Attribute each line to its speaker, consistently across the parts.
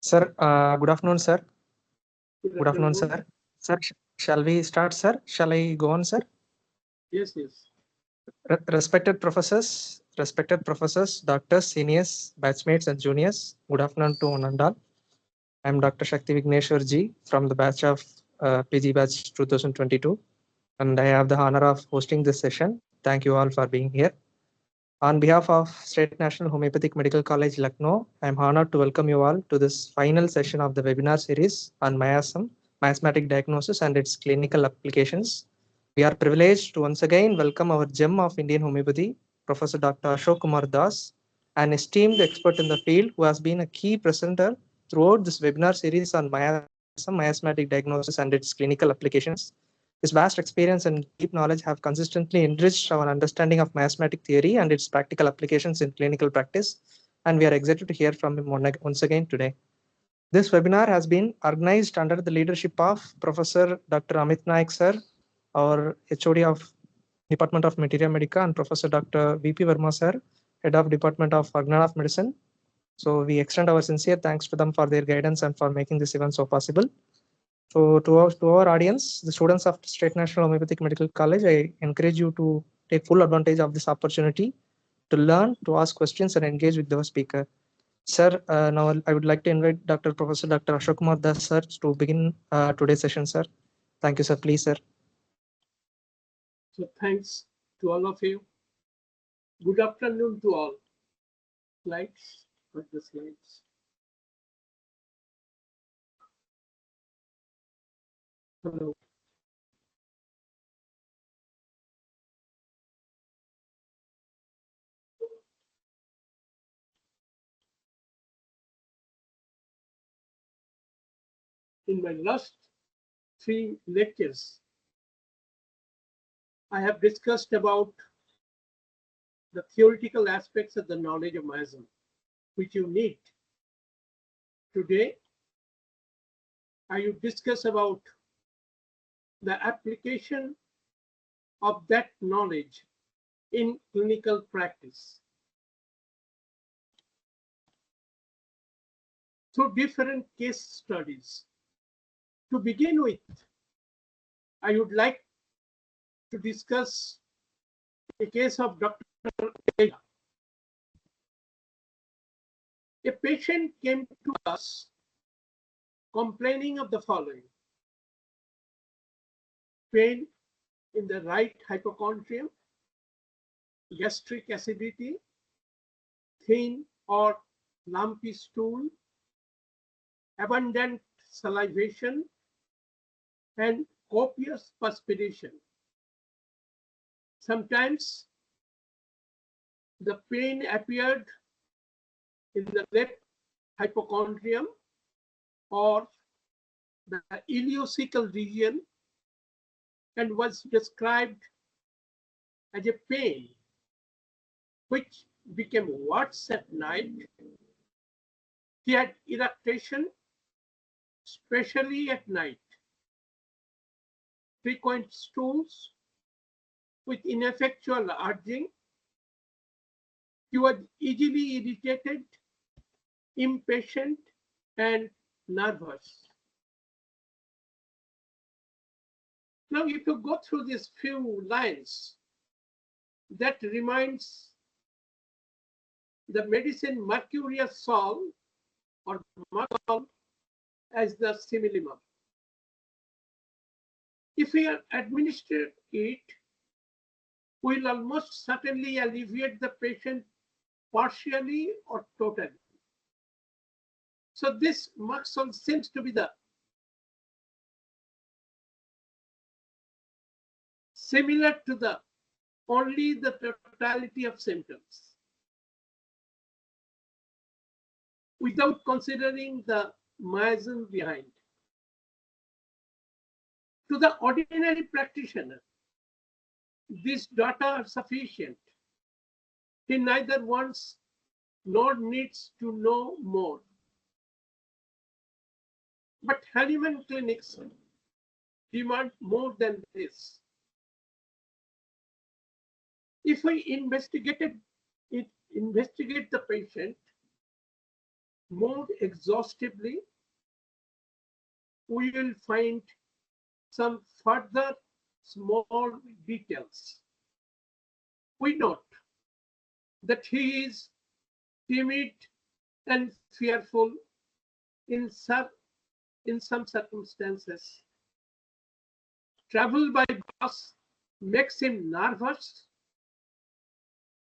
Speaker 1: Sir, good afternoon, sir.
Speaker 2: Good
Speaker 1: Good afternoon,
Speaker 2: afternoon.
Speaker 1: sir. Sir, shall we start, sir? Shall I go on, sir?
Speaker 2: Yes, yes.
Speaker 1: Respected professors, doctors, seniors, batchmates, and juniors. Good afternoon to one and all. I am Dr. Shakti Vigneshwar Ji from the batch of PG batch 2022, and I have the honor of hosting this session. Thank you all for being here. On behalf of State National Homeopathic Medical College, Lucknow, I am honored to welcome you all to this final session of the webinar series on miasm, miasmatic diagnosis and its clinical applications. We are privileged to once again welcome our gem of Indian homeopathy, Professor Dr. Ashok Kumar Das, an esteemed expert in the field who has been a key presenter throughout this webinar series on miasm, miasmatic diagnosis and its clinical applications. His vast experience and deep knowledge have consistently enriched our understanding of miasmatic theory and its practical applications in clinical practice, and we are excited to hear from him once again today. This webinar has been organized under the leadership of Professor Dr. Amit Naik sir, our HOD of Department of Materia Medica, and Professor Dr. VP Verma sir, Head of Department of Organ of Medicine. So we extend our sincere thanks to them for their guidance and for making this event so possible. So to our audience, the students of State National Homeopathic Medical College, I encourage you to take full advantage of this opportunity to learn, to ask questions, and engage with the speaker. Sir, now I would like to invite Dr. Professor Dr. Ashok Kumar Das, sir, to begin today's session, sir. Thank you, sir. Please, sir.
Speaker 2: So thanks to all of you. Good afternoon to all. Slides, put the slides. Hello. In my last 3 lectures, I have discussed about the theoretical aspects of the knowledge of miasm, which you need. Today, I will discuss about the application of that knowledge in clinical practice through different case studies. To begin with, I would like to discuss the case of Dr. Vishal. A patient came to us complaining of the following: pain in the right hypochondrium, gastric acidity, thin or lumpy stool, abundant salivation, and copious perspiration. Sometimes the pain appeared in the left hypochondrium or the ileocecal region and was described as a pain which became worse at night. He had eructation, especially at night, frequent stools with ineffectual urging. He was easily irritated, impatient, and nervous. Now, if you go through these few lines, that reminds the medicine mercurius sol or mercol as the similimum. If we administer it, we will almost certainly alleviate the patient partially or totally. So this mercol seems to be the similar to the only the totality of symptoms, without considering the miasm behind. To the ordinary practitioner, these data are sufficient. He neither wants nor needs to know more. But Hahnemann clinics demand more than this. If we investigate the patient, more exhaustively, we will find some further small details. We note that he is timid and fearful in some circumstances. Travel by bus makes him nervous,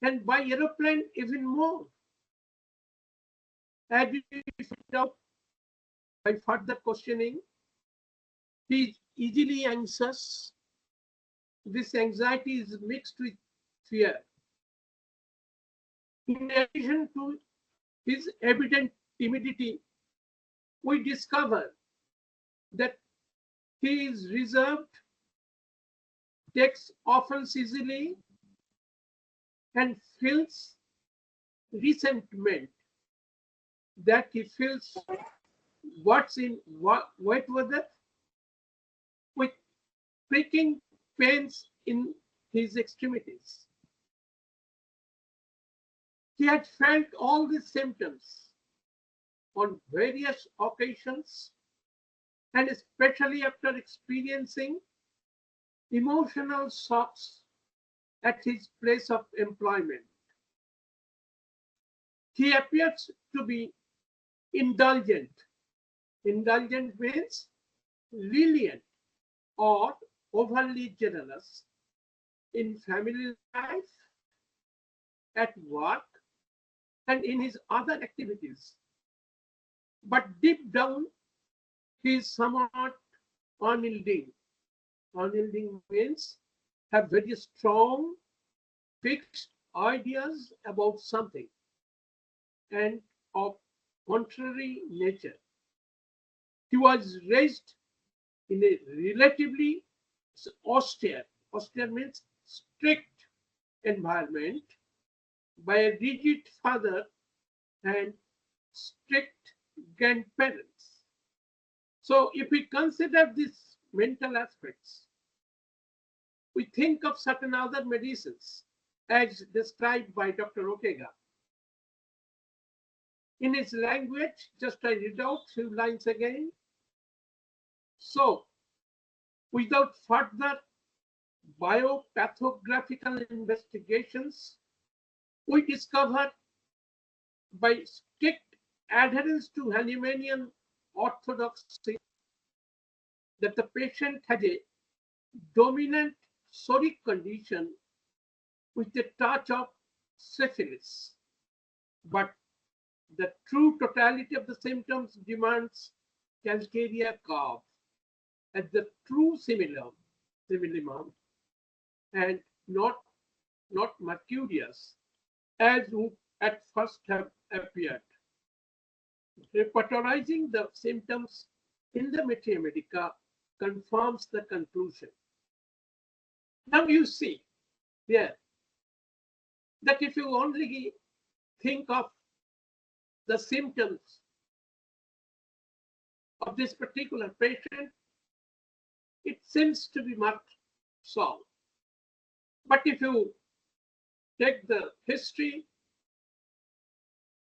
Speaker 2: and by aeroplane even more. As we find out by further questioning, he is easily anxious. This anxiety is mixed with fear. In addition to his evident timidity, we discover that he is reserved, takes offense easily, and feels resentment, that he feels what's in wet weather with pricking pains in his extremities. He had felt all these symptoms on various occasions, and especially after experiencing emotional shocks at his place of employment. He appears to be indulgent. Indulgent means lenient or overly generous in family life, at work, and in his other activities. But deep down, he is somewhat unyielding. Unyielding means have very strong, fixed ideas about something and of contrary nature. He was raised in a relatively austere means strict environment, by a rigid father and strict grandparents. So if we consider these mental aspects, we think of certain other medicines as described by Dr. Ortega. In his language, just I read out few lines again. So, without further biopathographical investigations, we discover by strict adherence to Hahnemannian orthodoxy that the patient had a dominant psoriatic condition with a touch of syphilis. But the true totality of the symptoms demands calcarea curve as the true simillimum, and not mercurius as would at first have appeared. Repertorizing the symptoms in the Materia Medica confirms the conclusion. Now you see here that if you only think of the symptoms of this particular patient, it seems to be much solved. But if you take the history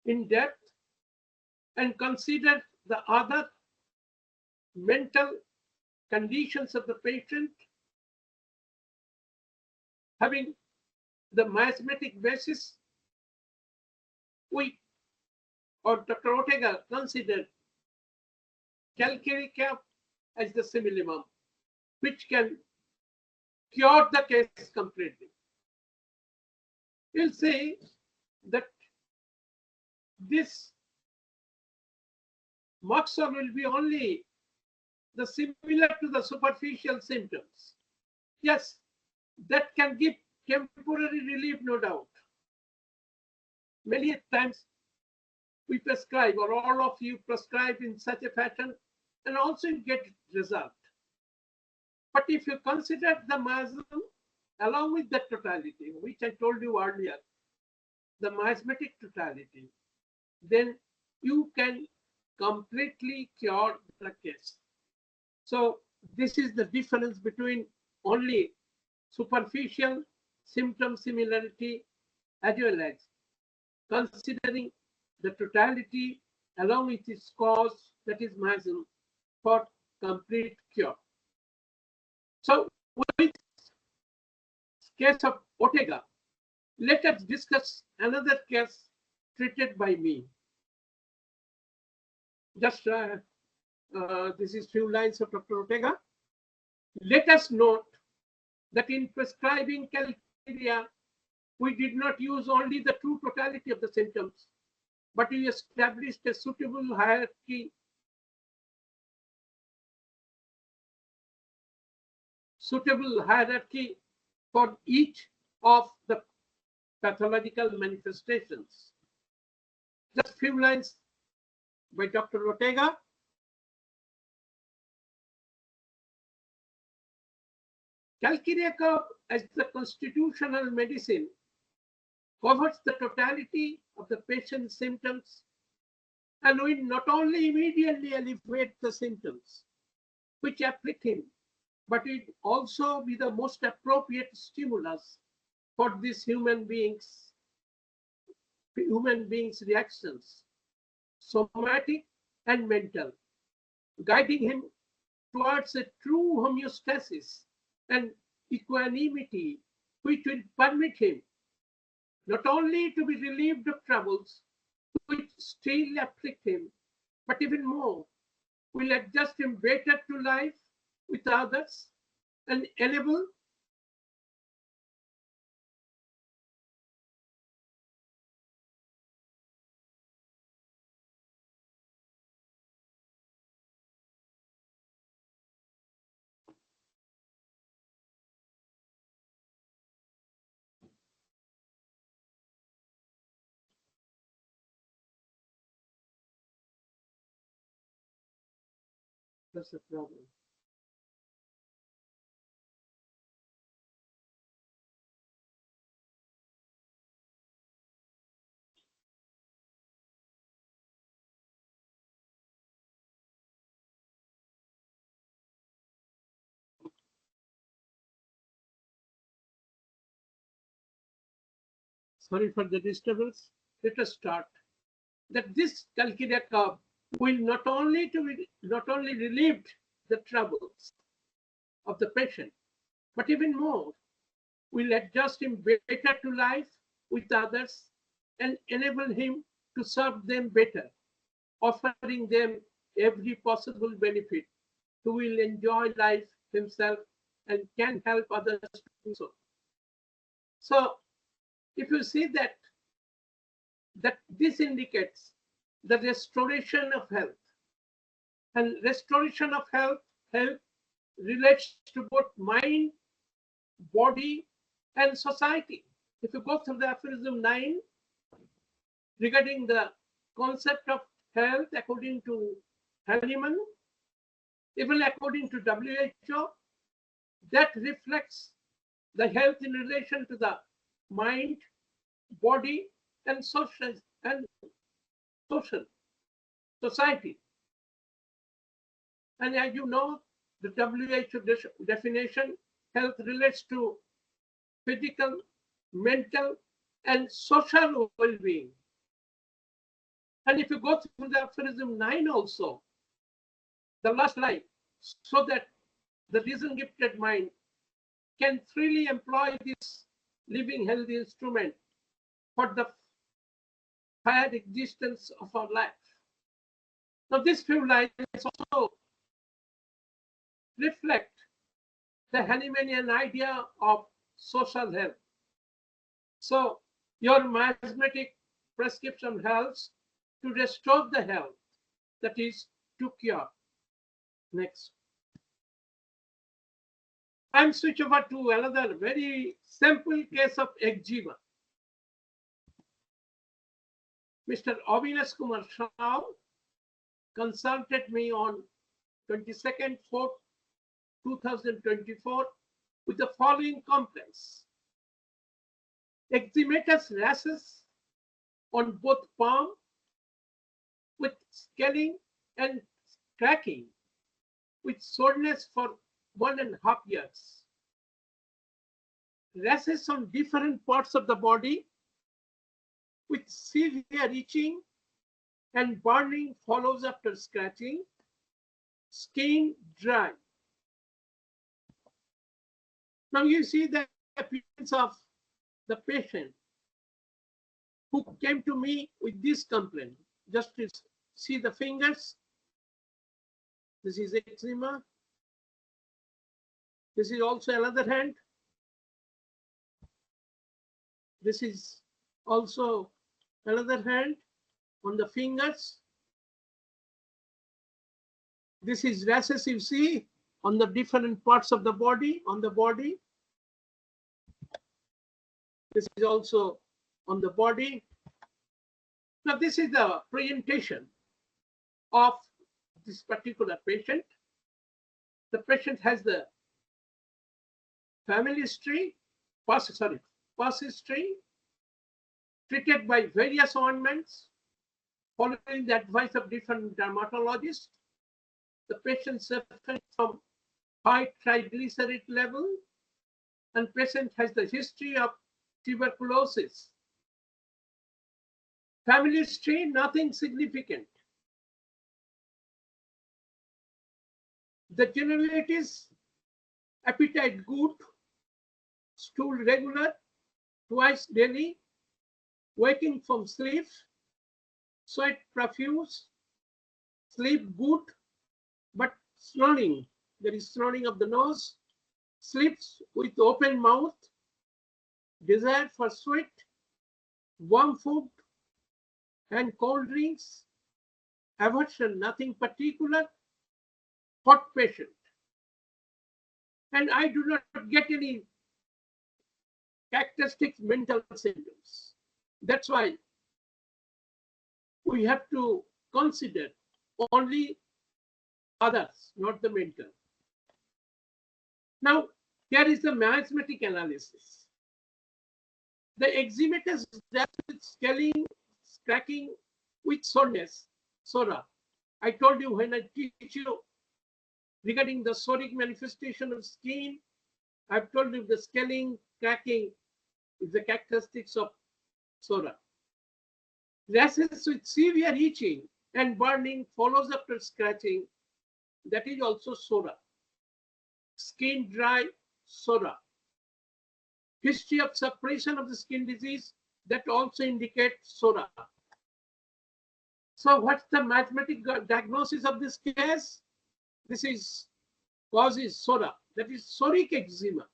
Speaker 2: in depth and consider the other mental conditions of the patient having the miasmatic basis, we or Dr. Ortega considered calcarea as the simillimum, which can cure the case completely. We'll say that this moxor will be only the similar to the superficial symptoms. Yes, that can give temporary relief, no doubt. Many times we prescribe, or all of you prescribe in such a fashion, and also you get result. But if you consider the miasm along with the totality, which I told you earlier, the miasmatic totality, then you can completely cure the case. So this is the difference between only superficial symptom similarity as well as considering the totality along with its cause, that is miasm, for complete cure. So with case of Ortega, let us discuss another case treated by me. Just this is few lines of Dr. Ortega. Let us note that in prescribing calcarea, we did not use only the true totality of the symptoms, but we established a suitable hierarchy for each of the pathological manifestations. Just few lines by Dr. Ortega. Calcarea curve as the constitutional medicine covers the totality of the patient's symptoms and will not only immediately alleviate the symptoms which afflict him, but it also be the most appropriate stimulus for these human beings' reactions, somatic and mental, guiding him towards a true homeostasis and equanimity, which will permit him not only to be relieved of troubles which still afflict him, but even more, will adjust him better to life with others and enable that's the problem. Sorry for the disturbance. Let us start. That this calcarea curve will not only relieve the troubles of the patient, but even more, will adjust him better to life with others and enable him to serve them better, offering them every possible benefit, who will enjoy life himself and can help others to do so. So if you see that this indicates the restoration of health, and restoration of health relates to both mind, body, and society. If you go through the aphorism 9 regarding the concept of health according to Hahnemann, even according to WHO, that reflects the health in relation to the mind, body, and social society. And as you know, the WHO definition, health relates to physical, mental, and social well-being. And if you go through the aphorism 9 also, the last line, so that the reason gifted mind can freely employ this living healthy instrument for the higher existence of our life. Now, these few lines also reflect the Hahnemannian idea of social health. So, your miasmatic prescription helps to restore the health, that is, to cure. Next. I'm switch over to another very simple case of eczema. Mr. Avinash Kumar Shah consulted me on 22nd 4th 2024 with the following complaints: eczematous rashes on both palm with scaling and cracking, with soreness for 1.5 years, rashes on different parts of the body with severe itching and burning follows after scratching. Skin dry. Now you see the appearance of the patient who came to me with this complaint. Just to see the fingers. This is eczema. This is also another hand. This is also another hand on the fingers. This is rashes you see on the different parts of the body, on the body. This is also on the body. Now this is the presentation of this particular patient. The patient has the family history, past history, treated by various ointments, following the advice of different dermatologists. The patient suffers from high triglyceride level, and patient has the history of tuberculosis. Family history, nothing significant. The generalities: appetite good, stool regular, twice daily, waking from sleep, sweat profuse, sleep good, but snoring. There is snoring of the nose, sleeps with open mouth, desire for sweat, warm food and cold drinks, aversion, nothing particular, hot patient. And I do not get any characteristic mental symptoms. That's why we have to consider only others, not the mental. Now, here is the miasmatic analysis. The eczematous with scaling, cracking with soreness, psora. I told you when I teach you regarding the psoric manifestation of skin, I've told you the scaling, cracking is the characteristics of psora. Rashes with severe itching and burning follows after scratching, that is also psora. Skin dry, psora. History of suppression of the skin disease, that also indicates psora. So what's the mathematical diagnosis of this case? This is cause is psora, that is psoric eczema.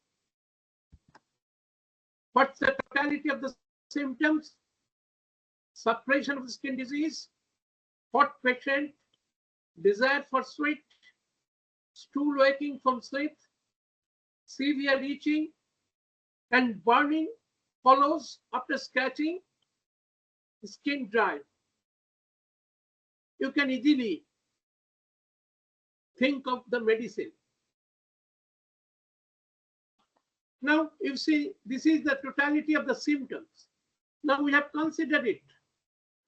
Speaker 2: What's the totality of the symptoms? Suppression of the skin disease, hot patient, desire for sweat, stool waking from sleep, severe itching, and burning follows after scratching, skin dry. You can easily think of the medicine. Now, you see, this is the totality of the symptoms. Now we have considered it.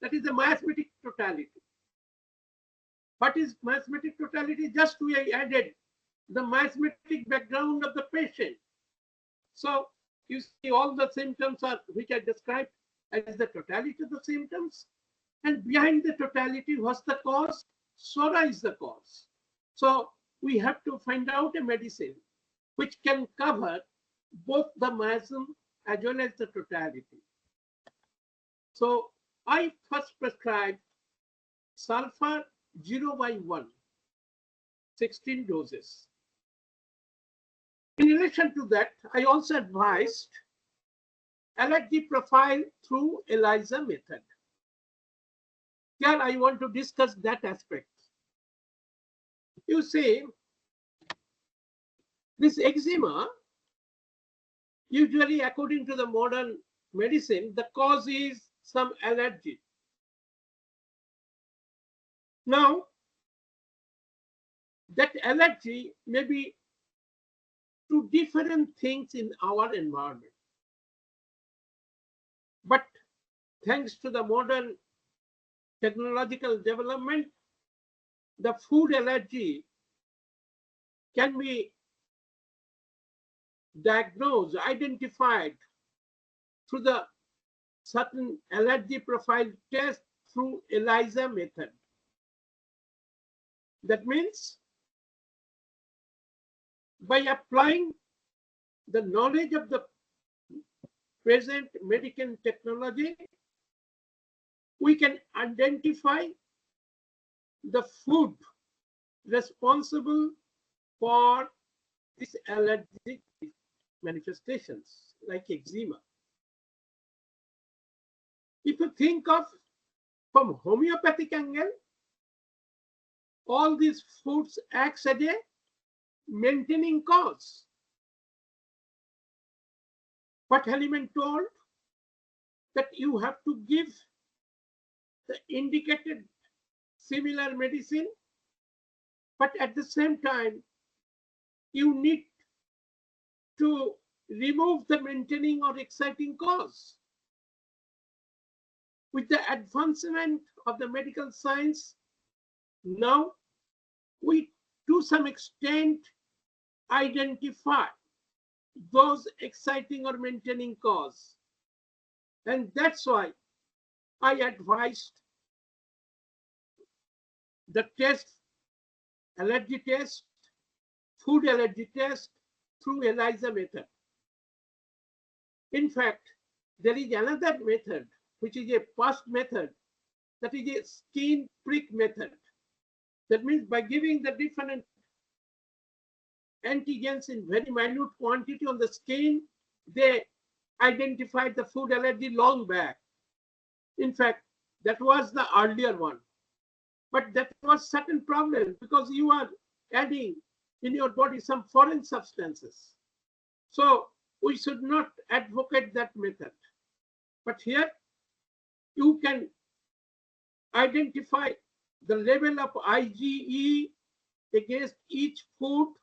Speaker 2: That is the miasmatic totality. What is miasmatic totality? Just we added the miasmatic background of the patient. So you see all the symptoms are which I described as the totality of the symptoms. And behind the totality, what's the cause? Psora is the cause. So we have to find out a medicine which can cover both the miasm as well as the totality. So I first prescribed sulfur 0/1, 16 doses. In relation to that, I also advised allergy profile through ELISA method. Here I want to discuss that aspect. You see, this eczema, usually according to the modern medicine, the cause is some allergy. Now, that allergy may be to different things in our environment. But thanks to the modern technological development, the food allergy can be diagnosed, identified through the certain allergy profile tests through ELISA method. That means by applying the knowledge of the present medical technology, we can identify the food responsible for these allergic manifestations like eczema. If you think of from homeopathic angle, all these foods acts as a maintaining cause. But Hahnemann told that you have to give the indicated similar medicine, but at the same time, you need to remove the maintaining or exciting cause. With the advancement of the medical science, now we to some extent identify those exciting or maintaining cause. And that's why I advised the test, allergy test, food allergy test through ELISA method. In fact, there is another method, which is a past method, that is a skin prick method. That means by giving the different antigens in very minute quantity on the skin, they identified the food allergy long back. In fact, that was the earlier one. But that was certain problem because you are adding in your body some foreign substances. So we should not advocate that method. But here you can identify the level of IgE against each food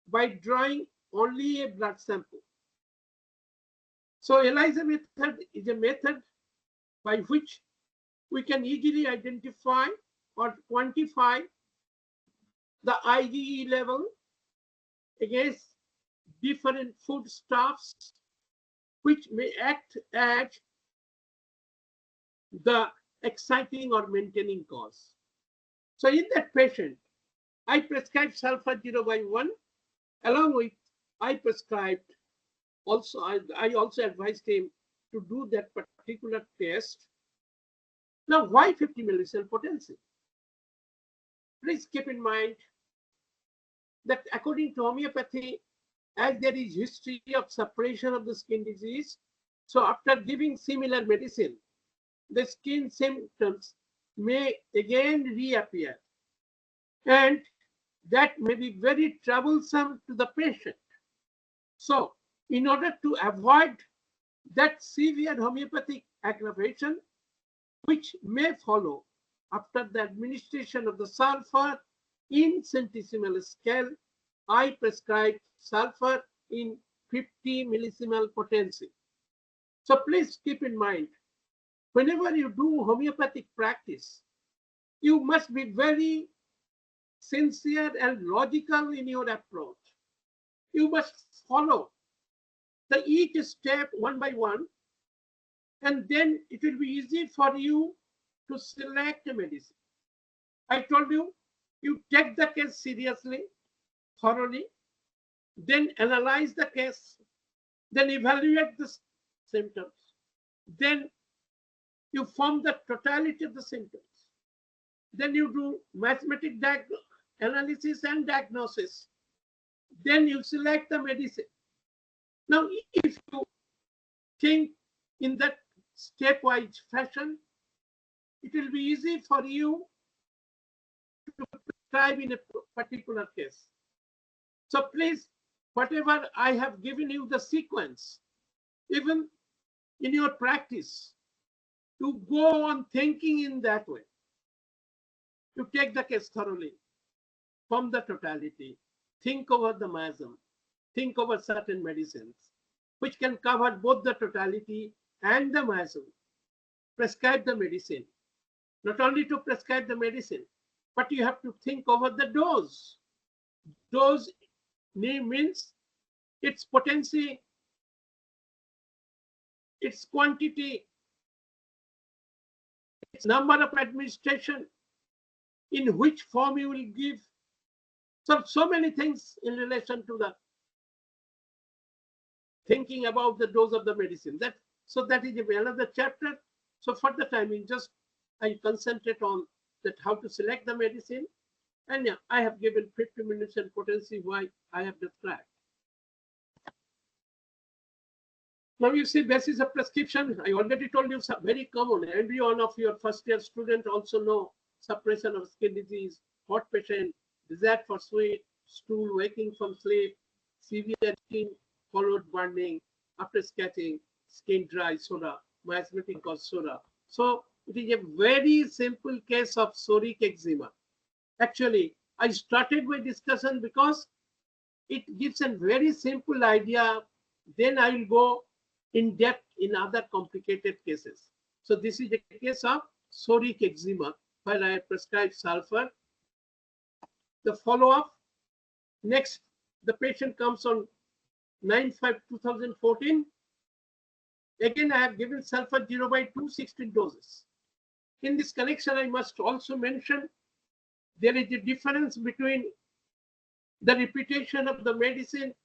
Speaker 2: by drawing only a blood sample. So ELISA method is a method by which we can easily identify or quantify the IgE level against different foodstuffs which may act as the exciting or maintaining cause. So in that patient, I prescribed sulfur 0/1 along with I prescribed also, I also advised him to do that particular test. Now, why 50 millicell potency? Please keep in mind that according to homeopathy, as there is history of suppression of the skin disease, so after giving similar medicine, the skin symptoms may again reappear. And that may be very troublesome to the patient. So, in order to avoid that severe homeopathic aggravation, which may follow after the administration of the sulfur in centesimal scale, I prescribed sulfur in 50 millisiemel potency. So please keep in mind, whenever you do homeopathic practice, you must be very sincere and logical in your approach. You must follow each step one by one, and then it will be easy for you to select a medicine. I told you, you take the case seriously, thoroughly, then analyze the case, then evaluate the symptoms, then you form the totality of the symptoms, then you do mathematical analysis and diagnosis, then you select the medicine. Now, if you think in that stepwise fashion, it will be easy for you to prescribe in a particular case. So please, whatever I have given you the sequence, even in your practice, to go on thinking in that way, to take the case thoroughly, from the totality, think over the miasm, think over certain medicines, which can cover both the totality and the miasm. Prescribe the medicine. Not only to prescribe the medicine, but you have to think over the dose. Dose means its potency, its quantity, its number of administration, in which form you will give. So many things in relation to the thinking about the dose of the medicine. That is another chapter. So for the time being, just I concentrate on that how to select the medicine. And yeah, I have given 50 minutes and potency why I have described. Now you see basis of prescription. I already told you very common. Every one of your first year student also know suppression of skin disease, hot patient, desire for sweet, stool, waking from sleep, severe skin followed burning, after sketching, skin dry, soda, miasmatic cause soda. So it is a very simple case of psoriatic eczema. Actually, I started my discussion because it gives a very simple idea. Then I will go in depth in other complicated cases. So this is a case of psoriatic eczema where I prescribe sulfur. The follow-up, next, the patient comes on 9/5/2014. Again, I have given sulfur 0/2 16 doses. In this connection, I must also mention there is a difference between the repetition of the medicine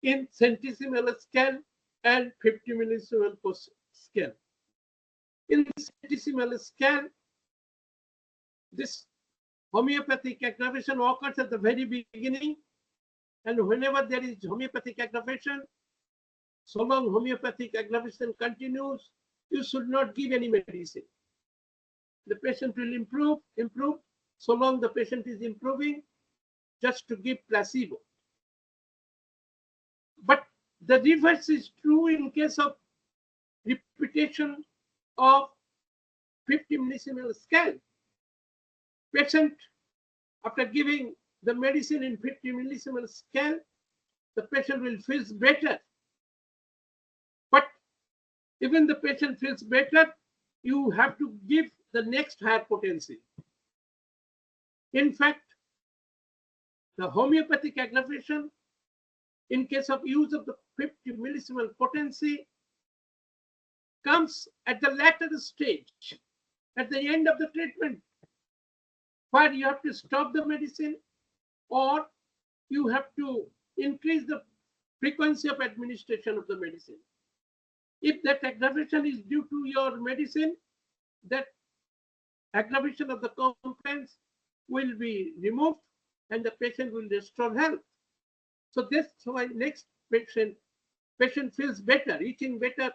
Speaker 2: in centesimal scale and 50 millisievert per scale. In centesimal scale, this homeopathic aggravation occurs at the very beginning, and whenever there is homeopathic aggravation, so long homeopathic aggravation continues, you should not give any medicine. The patient will improve, so long the patient is improving, just to give placebo. But the reverse is true in case of repetition of 50 millisievert scale. Patient, after giving the medicine in 50 millisievert scale, the patient will feel better. But even the patient feels better, you have to give the next higher potency. In fact, the homeopathic aggravation in case of use of the 50 millisievert potency comes at the latter stage, at the end of the treatment, where you have to stop the medicine or you have to increase the frequency of administration of the medicine. If that aggravation is due to your medicine, that aggravation of the complaints will be removed and the patient will restore health. So that's why next patient feels better, eating better.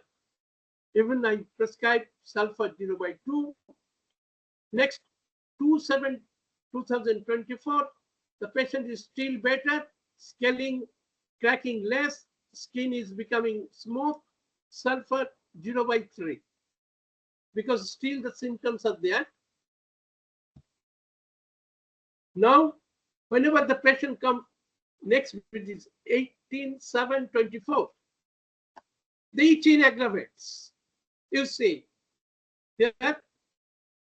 Speaker 2: Even I prescribe sulfur 0/2. Next, 2/7/2024, the patient is still better, scaling, cracking less, skin is becoming smooth, sulfur 0/3, because still the symptoms are there. Now, whenever the patient comes next, which is 18/7/24, the itching aggravates. You see, there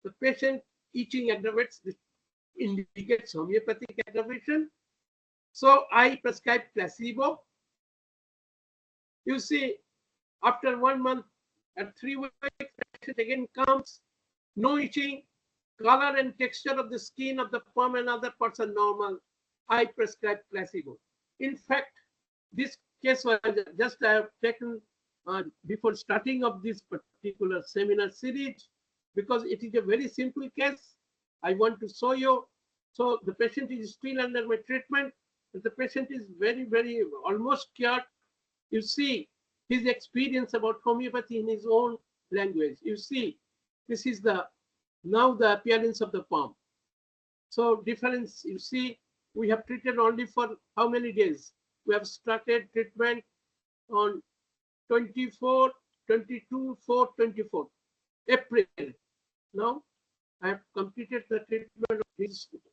Speaker 2: the patient itching aggravates, this indicates homeopathic aggravation. So I prescribe placebo. You see, after 1 month and 3 weeks, patient again comes, no itching, color and texture of the skin of the palm and other parts are normal. I prescribe placebo. In fact, this case was just I have taken before starting of this particular seminar series, because it is a very simple case. I want to show you. So the patient is still under my treatment, but the patient is very, very almost cured. You see his experience about homeopathy in his own language. You see, this is now the appearance of the palm. So difference, you see, we have treated only for how many days? We have started treatment on 22/4/24, April. Now I have completed the treatment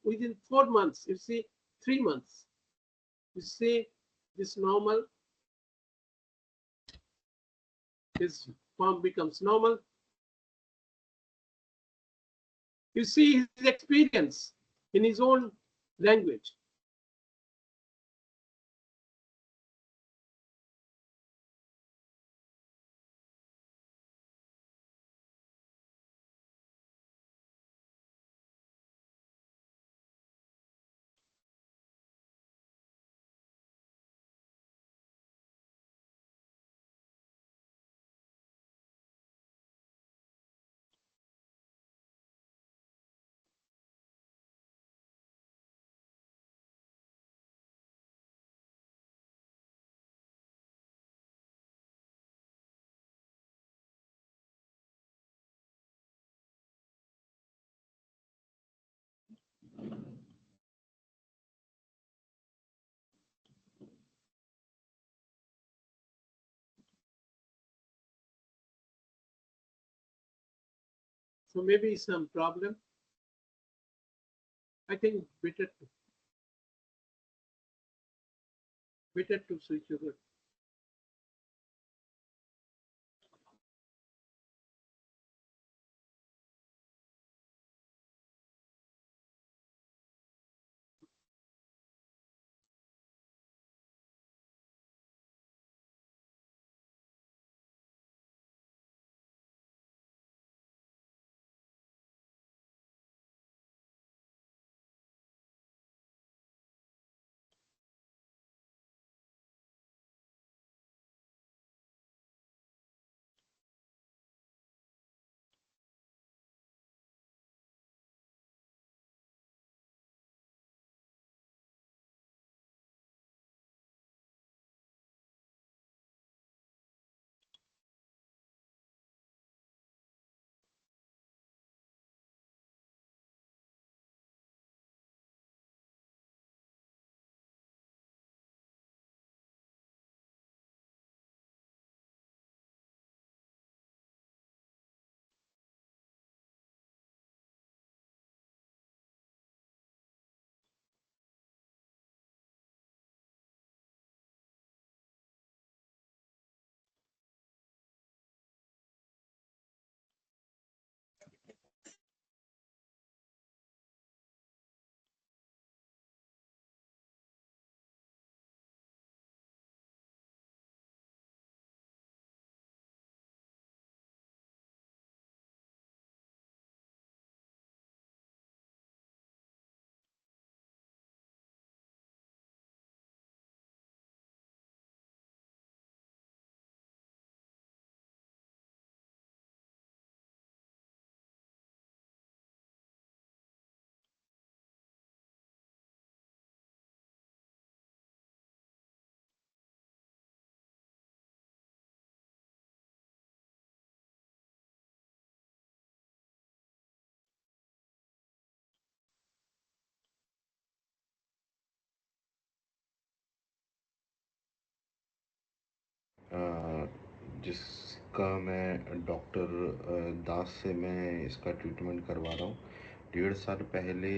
Speaker 2: within 4 months. You see, 3 months. You see this normal. His palm becomes normal. You see his experience in his own language. So maybe some problem. I think better to switch over.
Speaker 3: अ, जिसका मैं doctor दास से मैं इसका treatment करवा रहा हूँ। 1.5 साल पहले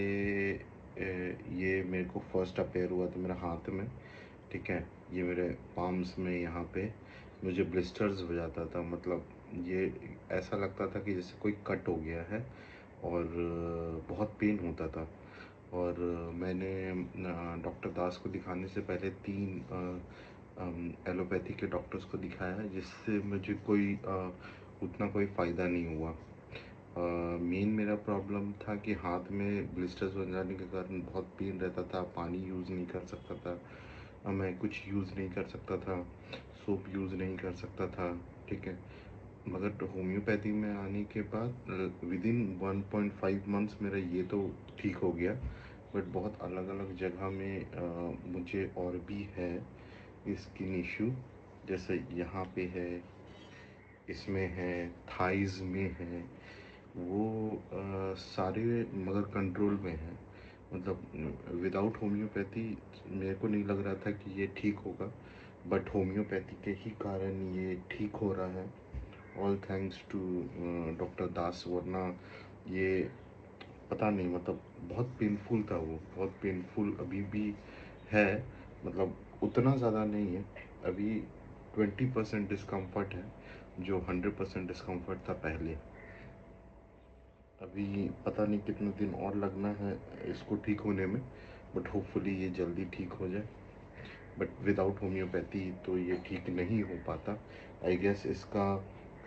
Speaker 3: ये मेरे को फर्स्ट अपेयर हुआ था मेरे हाथ में। ठीक है, ये मेरे पाम्स में यहाँ पे मुझे ब्लिस्टर्स हो जाता था। मतलब ये ऐसा लगता था कि जैसे कोई कट हो गया है और बहुत पेन होता था। और मैंने डॉक्टर दास को दिखाने से पहले 3 एलोपैथी के डॉक्टर्स को दिखाया, जिससे मुझे कोई उतना कोई फ़ायदा नहीं हुआ। मेन मेरा प्रॉब्लम था कि हाथ में ब्लिस्टर्स बन जाने के कारण बहुत पेन रहता था, पानी यूज़ नहीं कर सकता था, मैं कुछ यूज़ नहीं कर सकता था, सोप यूज़ नहीं कर सकता था। ठीक है, मगर तो होम्योपैथी में आने के बाद विदिन 1.5 मंथ्स मेरा ये तो ठीक हो गया। बट बहुत अलग अलग जगह में मुझे और भी है स्किन इशू, जैसे यहाँ पे है, इसमें है, थाइज़ में है। वो सारे मगर कंट्रोल में है। मतलब विदाउट होम्योपैथी मेरे को नहीं लग रहा था कि ये ठीक होगा, बट होम्योपैथी के ही कारण ये ठीक हो रहा है। ऑल थैंक्स टू डॉक्टर दास, वरना ये पता नहीं, मतलब बहुत पेनफुल था वो, बहुत पेनफुल अभी भी है। मतलब उतना ज़्यादा नहीं है अभी, 20% डिस्कम्फर्ट है, जो 100% डिस्कम्फर्ट था पहले। अभी पता नहीं कितने दिन और लगना है इसको ठीक होने में, बट होपफुली ये जल्दी ठीक हो जाए। बट विदाउट होम्योपैथी तो ये ठीक नहीं हो पाता। आई गेस इसका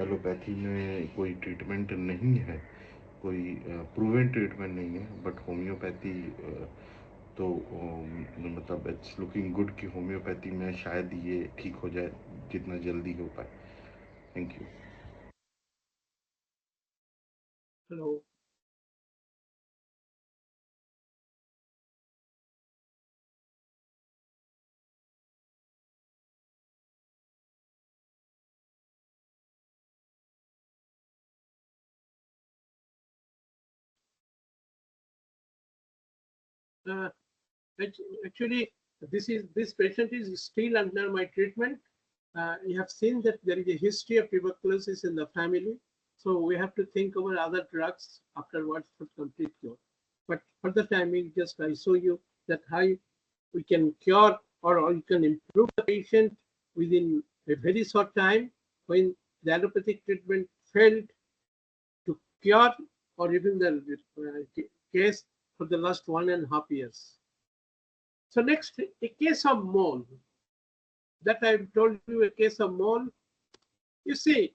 Speaker 3: एलोपैथी में कोई ट्रीटमेंट नहीं है, कोई प्रूवन ट्रीटमेंट नहीं है। बट होम्योपैथी तो मतलब इट्स लुकिंग गुड कि होम्योपैथी में शायद ये ठीक हो जाए जितना जल्दी हो पाए। Thank you.
Speaker 2: Hello. Uh, Actually, this patient is still under my treatment. You have seen that there is a history of tuberculosis in the family. So we have to think over other drugs afterwards for complete cure. But for the time being, just I show you that how we can cure or you can improve the patient within a very short time when the allopathic treatment failed to cure or even the case for the last 1.5 years. So next, a case of mole that I've told you, a case of mole. You see,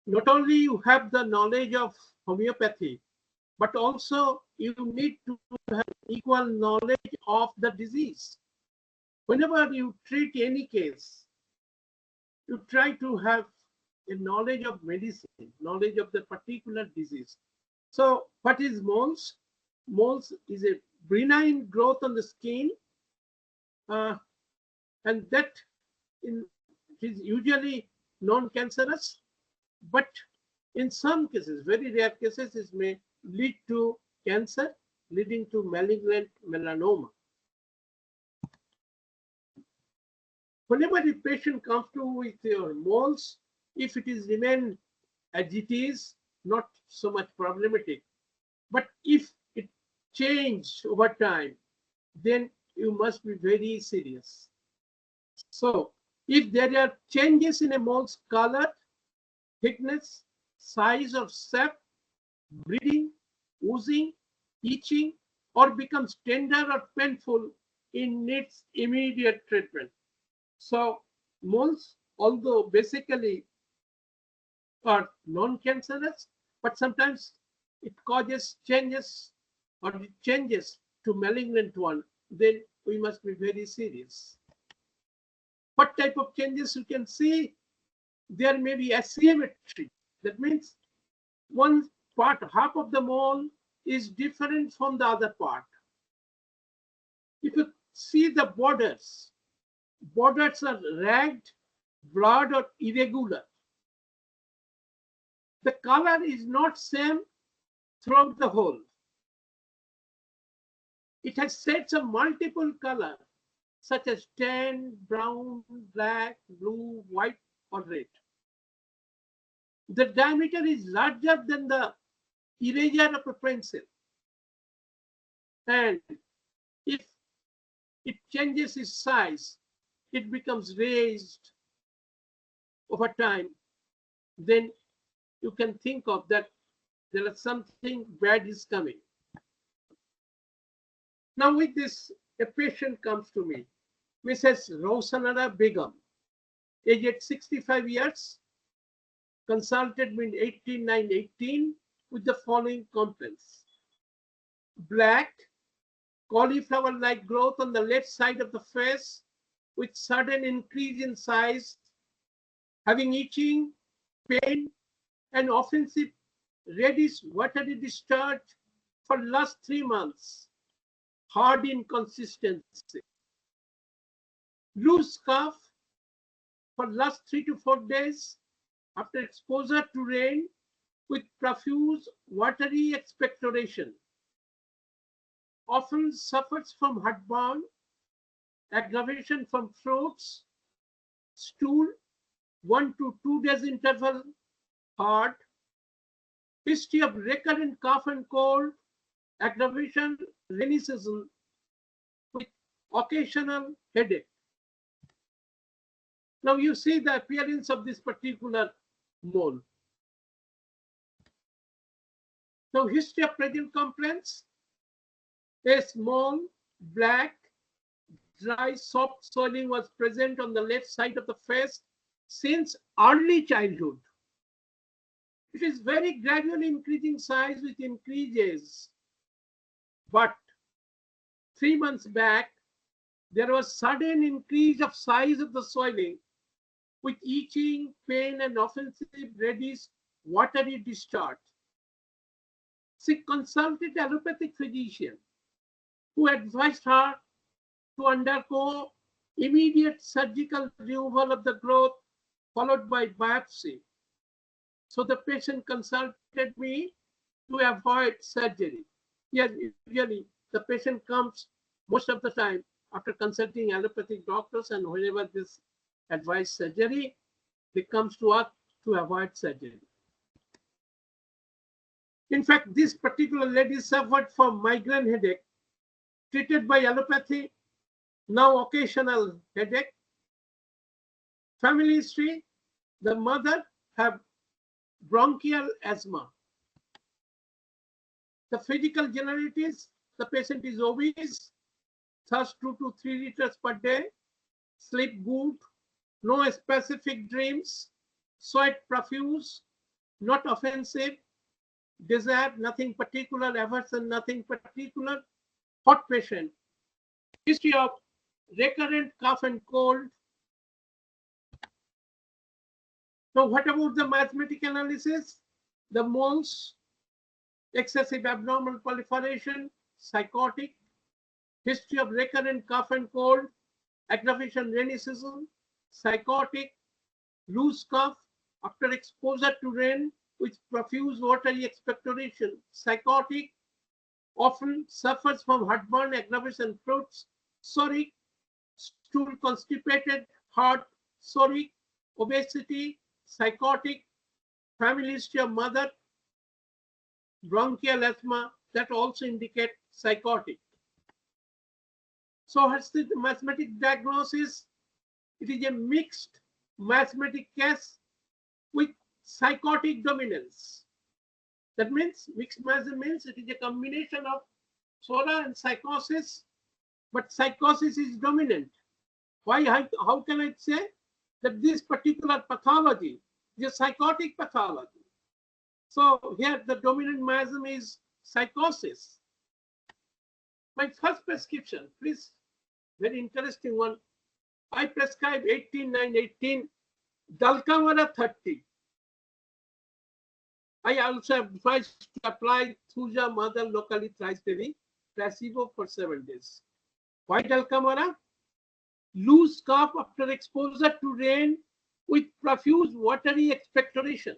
Speaker 2: not only you have the knowledge of homeopathy, but also you need to have equal knowledge of the disease. Whenever you treat any case, you try to have a knowledge of medicine, knowledge of the particular disease. So what is moles? Moles is a benign growth on the skin, and that is usually non-cancerous, but in some cases, very rare cases, it may lead to cancer, leading to malignant melanoma. Whenever a patient comes to with your moles, if it is remain as it is, not so much problematic. But if it changes over time, then you must be very serious. So if there are changes in a mole's color, thickness, size or shape, bleeding, oozing, itching, or becomes tender or painful, it needs immediate treatment. So moles, although basically are non-cancerous, but sometimes it causes changes or it changes to malignant one, then we must be very serious. What type of changes you can see? There may be asymmetry. That means one part, half of the mole is different from the other part. If you see the borders are ragged, blurred or irregular. The color is not same throughout the whole. It has shades of multiple color, such as tan, brown, black, blue, white, or red. The diameter is larger than the eraser of a pencil. And if it changes its size, it becomes raised over time, then you can think of that there is something bad is coming. Now with this, a patient comes to me, Mrs. Rosanara Begum, aged 65 years, consulted me in 18/9/18 with the following complaints. Black, cauliflower-like growth on the left side of the face with sudden increase in size, having itching, pain, and offensive reddish watery discharge for last 3 months, hard in consistency. Loose cough for last 3 to 4 days after exposure to rain with profuse watery expectoration. Often suffers from heartburn, aggravation from throats, stool, 1 to 2 days interval, hard, history of recurrent cough and cold, aggravation, rainy season, with occasional headache. Now you see the appearance of this particular mole. Now history of present complaints, a small, black, dry, soft swelling was present on the left side of the face since early childhood. It is very gradually increasing size with increases. But 3 months back, there was sudden increase of size of the swelling with itching, pain, and offensive reddish watery discharge. She consulted allopathic physician who advised her to undergo immediate surgical removal of the growth followed by biopsy. So the patient consulted me to avoid surgery. Yes, usually the patient comes most of the time after consulting allopathic doctors, and whenever this advised surgery, they comes to us to avoid surgery. In fact, this particular lady suffered from migraine headache, treated by allopathy, now occasional headache. Family history, the mother have bronchial asthma. The physical generalities, the patient is obese, thirst 2 to 3 liters per day, sleep good, no specific dreams, sweat profuse, not offensive, desire nothing particular, aversion nothing particular, hot patient. History of recurrent cough and cold. Now, what about the mathematical analysis? The moles, excessive abnormal proliferation, psychotic, history of recurrent cough and cold, aggravation rainy season, psychotic, loose cough after exposure to rain with profuse watery expectoration, psychotic, often suffers from heartburn, aggravation fruits, psoric, stool constipated, heart, psoric, obesity, psychotic, family history of mother, bronchial asthma, that also indicate psychotic. So what's the mathematic diagnosis? It is a mixed mathematic case with psychotic dominance. That means mixed mathematic means it is a combination of psora and psychosis, but psychosis is dominant. Why? How can I say that this particular pathology is a psychotic pathology? So here the dominant miasm is psychosis. My first prescription, please, very interesting one. I prescribe 18,918, Dalkamara 30. I also advised to apply Thuja mother locally thrice daily, placebo for 7 days. Why Dalkamara? Loose cough after exposure to rain with profuse watery expectoration.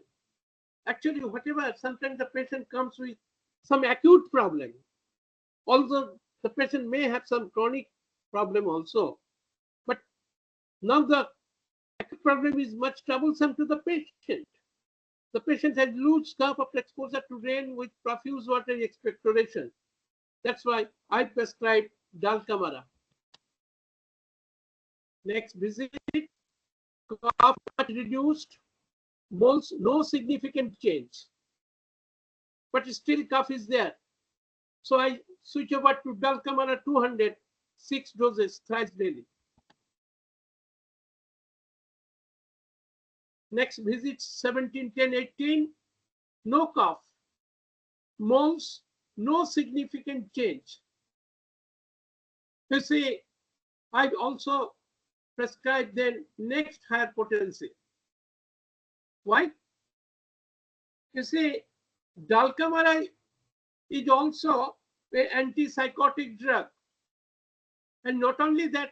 Speaker 2: Actually, whatever, sometimes the patient comes with some acute problem. Although the patient may have some chronic problem also. But now the acute problem is much troublesome to the patient. The patient has loose cough after exposure to rain with profuse watery expectoration. That's why I prescribe Dalkamara. Next visit, cough reduced, moles, no significant change. But still cough is there. So I switch over to Dalkamara 200, 6 doses thrice daily. Next visit 17, 10, 18, no cough, moles, no significant change. You see, I also prescribe then next higher potency. Why? You see, Dalkamara is also an antipsychotic drug. And not only that,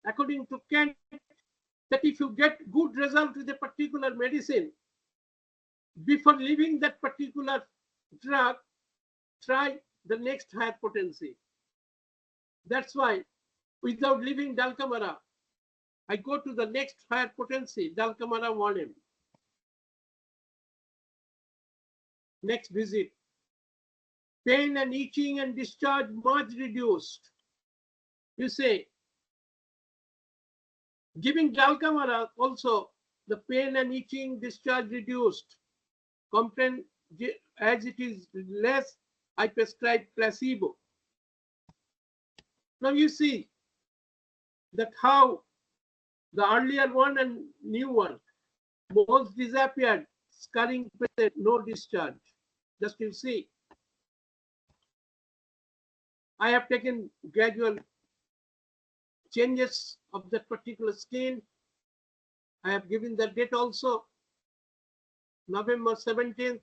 Speaker 2: according to Kent, that if you get good result with a particular medicine, before leaving that particular drug, try the next higher potency. That's why, without leaving Dalkamara, I go to the next higher potency, Dalkamara 1M. Next visit, pain and itching and discharge much reduced. You say, giving Dalkamara also, the pain and itching discharge reduced. Complaint, as it is less, I prescribe placebo. Now you see that how the earlier one and new one, moles disappeared, scarring present, no discharge. Just you see, I have taken gradual changes of that particular skin. I have given the date also, November 17th.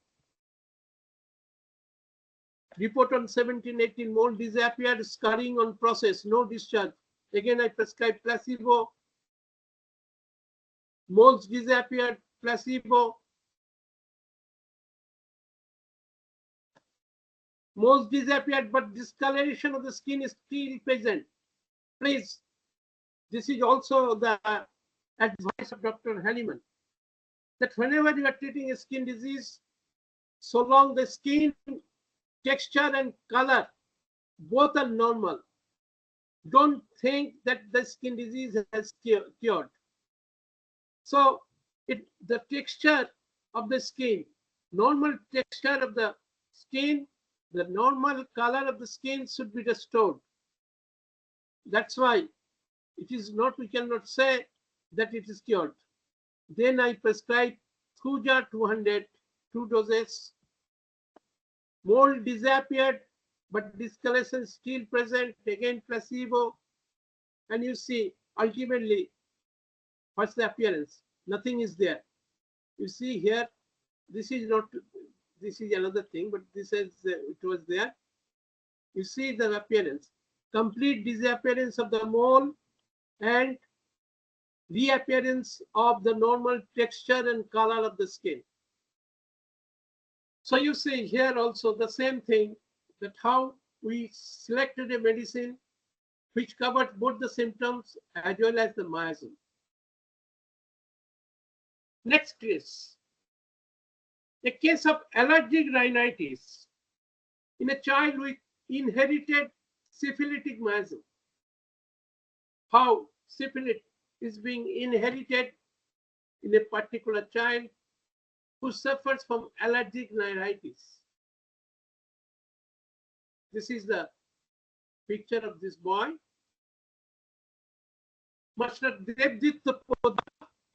Speaker 2: Report on 17, 18, mole disappeared, scarring on process, no discharge. Again, I prescribe placebo. Moles disappeared, placebo. Moles disappeared, but discoloration of the skin is still present. Please, this is also the advice of Dr. Hanneman, that whenever you are treating a skin disease, So long the skin texture and color both are normal, don't think that the skin disease has cured. So the texture of the skin, normal texture of the skin, the normal color of the skin should be restored. That's why it is not, we cannot say that it is cured. Then I prescribe Thuja 200, 2 doses. Mold disappeared, but discoloration still present, again placebo. And you see, ultimately, what's the appearance? Nothing is there. You see here, this is not, this is another thing, but this is, it was there. You see the appearance, complete disappearance of the mole and reappearance of the normal texture and color of the skin. So you see here also the same thing, that how we selected a medicine which covered both the symptoms as well as the miasm. Next case, a case of allergic rhinitis in a child with inherited syphilitic miasm. How syphilis is being inherited in a particular child who suffers from allergic rhinitis. This is the picture of this boy. Master Devdit Poddar,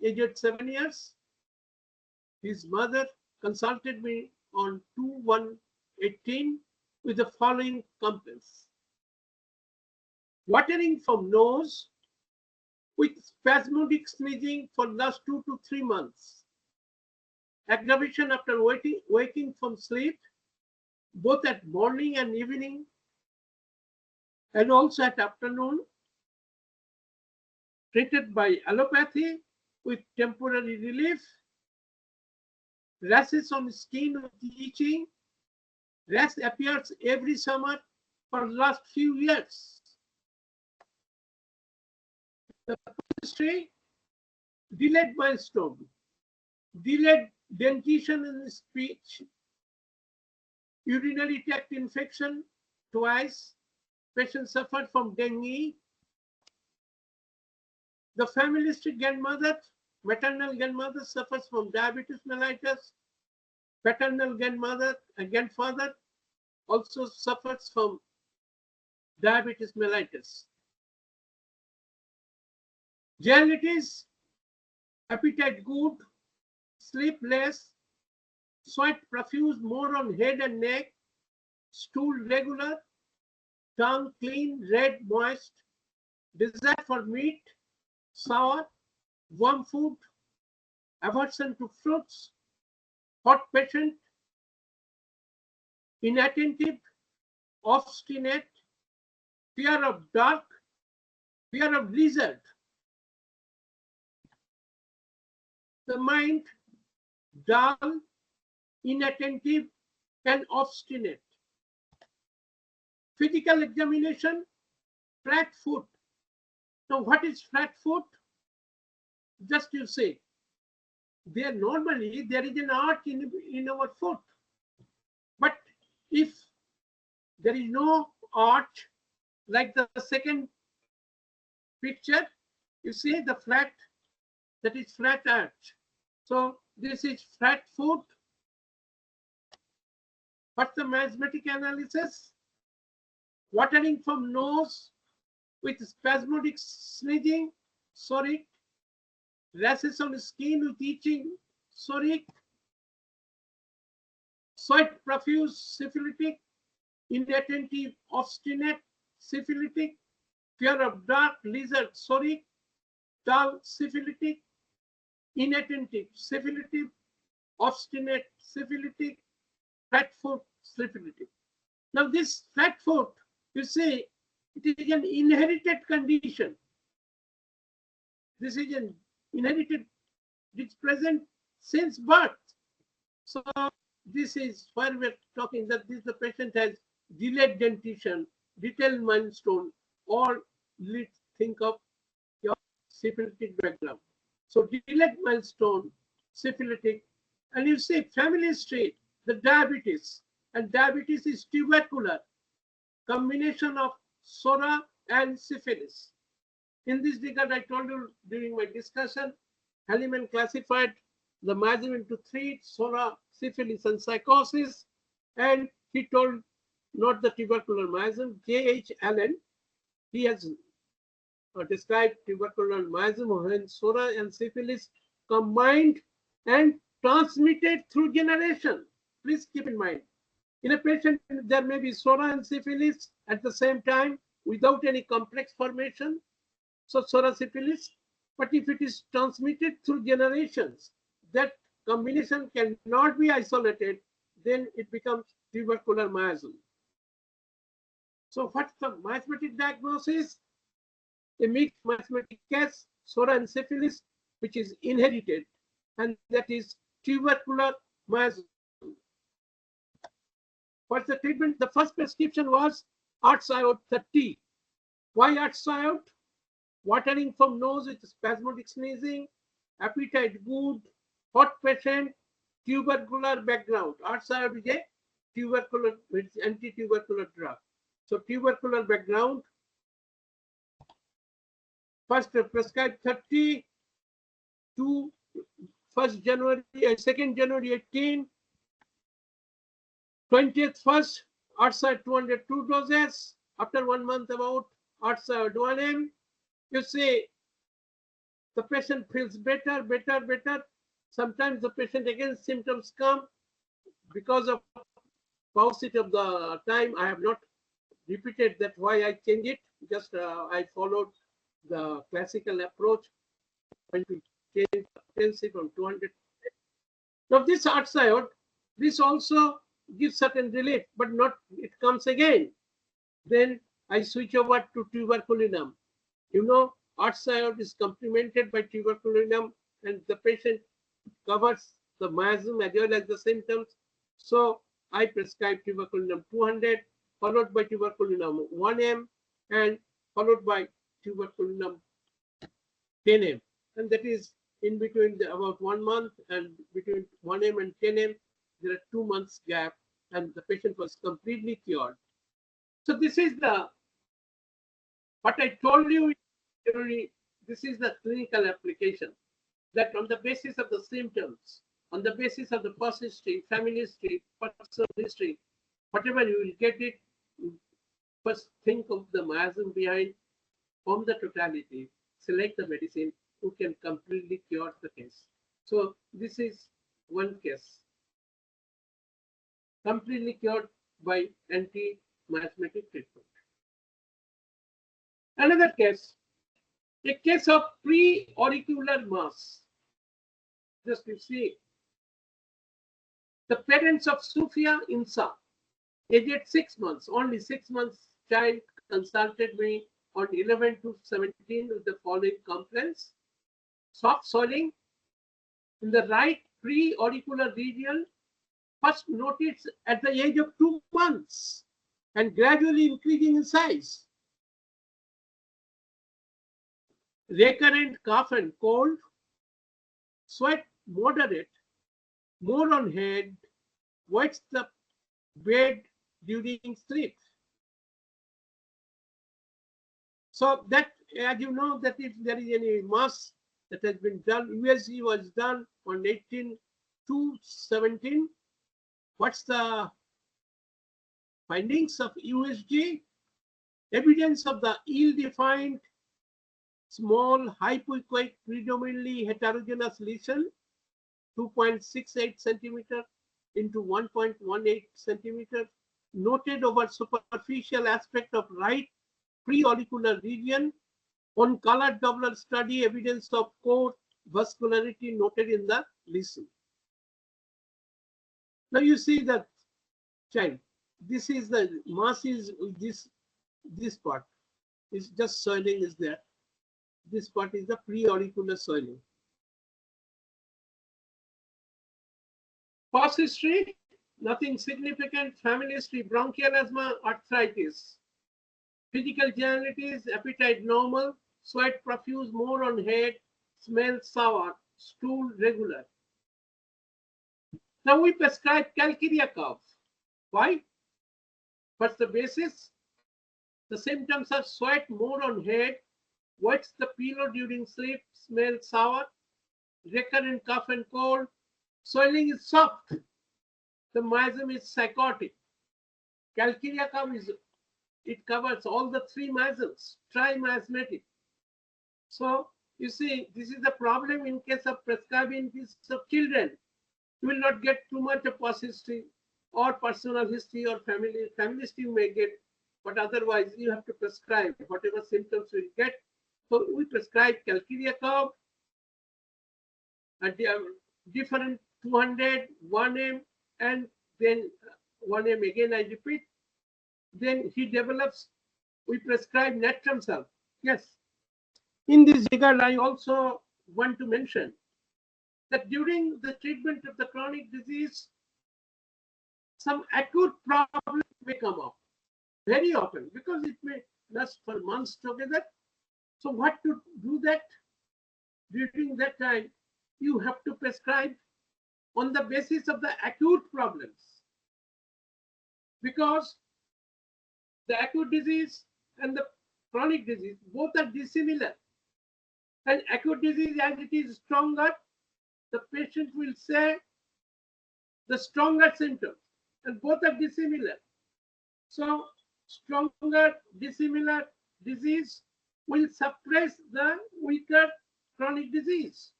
Speaker 2: aged 7 years. His mother consulted me on 2/1/18 with the following complaints: watering from nose with spasmodic sneezing for last 2 to 3 months, aggravation after waking from sleep, both at morning and evening, and also at afternoon, treated by allopathy with temporary relief, rashes on skin with itching. Rash appears every summer for the last few years. The history, delayed milestone, delayed dentition in speech, urinary tract infection twice. Patient suffered from dengue. The family history, grandmother, maternal grandmother suffers from diabetes mellitus. Paternal grandmother and grandfather also suffers from diabetes mellitus. Genitis, appetite good, sleep less, sweat profuse more on head and neck, stool regular, tongue clean, red, moist, desire for meat, sour, warm food, aversion to fruits, hot patient, inattentive, obstinate, fear of dark, fear of lizard. The mind, dull, inattentive, and obstinate. Physical examination, flat foot. Now, what is flat foot? Just you say, there normally there is an arch in our foot. But if there is no arch, like the second picture, you see the flat, that is flat arch. So this is flat foot. What's the mathematic analysis? Watering from nose with spasmodic sneezing, psoric, rashes on skin with itching, psoric, sweat profuse, syphilitic, inattentive, obstinate, syphilitic, fear of dark, lizard, psoric, dull, syphilitic, inattentive, syphilitic, obstinate, syphilitic, flat foot, syphilitic. Now this flat foot, you see, it is an inherited condition. This is an inherited, it's present since birth. So this is why we're talking that this the patient has delayed dentition, detailed milestone, or let's think of your syphilitic background. So delayed milestone, syphilitic, and you see family history, the diabetes, and diabetes is tubercular, combination of SORA and syphilis. In this regard, I told you during my discussion, Hahnemann classified the miasm into three: SORA, syphilis, and psychosis. And he told not the tubercular miasm. J.H. Allen, he has described tubercular miasm when SORA and syphilis combined and transmitted through generation. Please keep in mind, in a patient, there may be SORA and syphilis at the same time without any complex formation. So SORA syphilis, but if it is transmitted through generations, that combination cannot be isolated, then it becomes tubercular miasm. So what's the miasmatic diagnosis? A mixed miasmatic case, SORA and syphilis, which is inherited, and that is tubercular miasm. What's the treatment? The first prescription was arts iode 30. Why arts iode? Watering from nose with spasmodic sneezing, appetite good, hot patient, tubercular background. Arts iode is a tubercular, it's anti-tubercular drug. So tubercular background. First prescribed 30 to 1st January, 2nd January 18, 20th 1st, arts iode 202 doses. After 1 month about arts iode 1M. You see, the patient feels better, better, better. Sometimes the patient again symptoms come because of paucity of the time. I have not repeated that why I changed it. Just I followed the classical approach when to change potency from 200. Now this arts iode, this also gives certain relief, but not it comes again. Then I switch over to tuberculinum. You know, arts iode is complemented by tuberculinum, and the patient covers the miasm as well as the symptoms. So I prescribe tuberculinum 200, followed by tuberculinum 1M, and followed by tuberculinum 10M. And that is in between about 1 month, and between 1M and 10M, there are 2 months gap, and the patient was completely cured. So this is the, what I told you, this is the clinical application, that on the basis of the symptoms, on the basis of the past history, family history, personal history, whatever you will get it, first think of the miasm behind, form the totality, select the medicine who can completely cure the case. So this is one case, completely cured by anti-miasmatic treatment. Another case, a case of pre-auricular mass. Just you see, the parents of Sufia Insa, aged 6 months, only 6 months child, consulted me on 11 to 17 with the following complaints: soft swelling in the right pre-auricular region, first noticed at the age of 2 months and gradually increasing in size. Recurrent cough and cold, sweat moderate, more on head, wets the bed during sleep. So that, as you know, that if there is any mass that has been done, USG was done on 18 to 17. What's the findings of USG? Evidence of the ill-defined, small, hypoechoic, predominantly heterogeneous lesion, 2.68 centimeter into 1.18 centimeter, noted over superficial aspect of right pre-auricular region. On colored Doppler study, evidence of core vascularity noted in the lesion. Now you see that child. This is the mass is this part. It's just swelling is there. This part is the pre-auricular swelling. Past history, nothing significant. Family history, bronchial asthma, arthritis. Physical generalities, appetite normal, sweat profuse, more on head, smell sour, stool regular. Now we prescribe calcarea curve. Why? What's the basis? The symptoms are sweat more on head, wets the pillow during sleep, smell sour, recurrent cough and cold, swelling is soft, the miasm is psychotic. Calcarea curve it covers all the three miasms, tri-miasmatic. So you see, this is the problem in case of prescribing this of children. You will not get too much of past history or personal history or family history you may get, but otherwise you have to prescribe whatever symptoms you get. So we prescribe calcarea curve at different 200, 1M, and then 1M again, I repeat. Then he develops, we prescribe natrum salt. Yes. In this regard, I also want to mention that during the treatment of the chronic disease, some acute problems may come up very often because it may last for months together. So what to do that? During that time, you have to prescribe on the basis of the acute problems, because the acute disease and the chronic disease both are dissimilar. And acute disease, as it is stronger, the patient will say the stronger symptoms, and both are dissimilar. So stronger dissimilar disease will suppress the weaker chronic disease.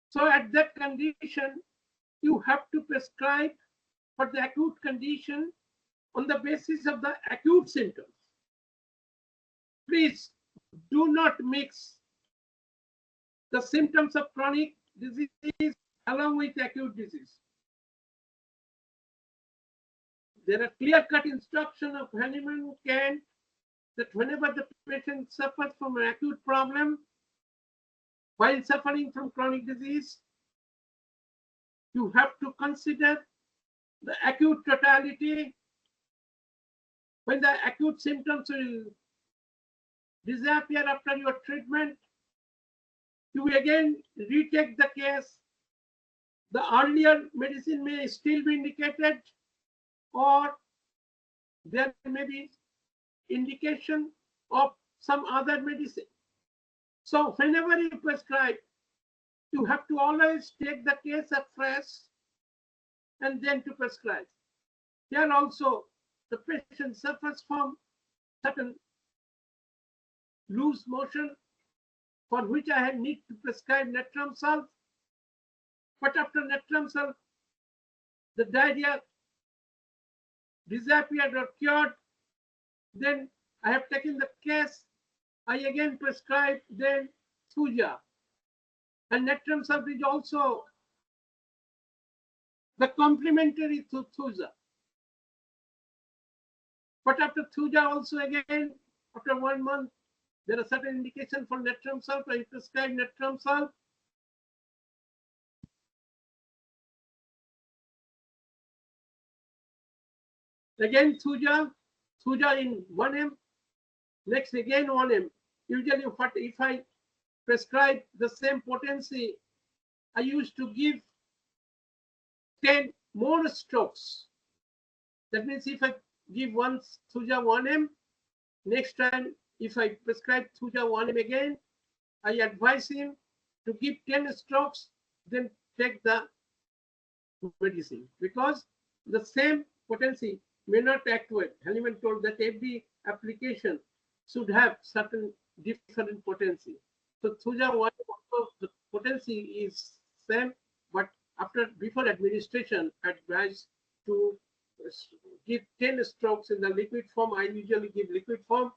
Speaker 2: So at that condition, you have to prescribe for the acute condition on the basis of the acute symptoms. Please do not mix the symptoms of chronic disease along with acute disease. There are clear-cut instructions of Hahnemann Kant that whenever the patient suffers from an acute problem while suffering from chronic disease, you have to consider the acute totality. When the acute symptoms will disappear after your treatment, you will again retake the case. The earlier medicine may still be indicated, or there may be indication of some other medicine. So whenever you prescribe, you have to always take the case afresh and then to prescribe. Here also, the patient suffers from certain loose motion for which I need to prescribe natrum salt. But after natrum salt, the diarrhea disappeared or cured. Then I have taken the case. I again prescribe then thuja. And natrum salt is also the complementary to thuja. But after thuja also again, after 1 month, there are certain indications for natrum salt. I prescribe natrum salt. Again thuja in 1M, next again 1M. Usually what if I prescribe the same potency, I used to give 10 more strokes. That means if I give once thuja 1M, next time if I prescribe thuja 1M again, I advise him to give 10 strokes, then take the medicine, because the same potency may not act well. Hahnemann told that every application should have certain different potency. So thuja 1, the potency is same, but before administration, advised to give 10 strokes in the liquid form. I usually give liquid form.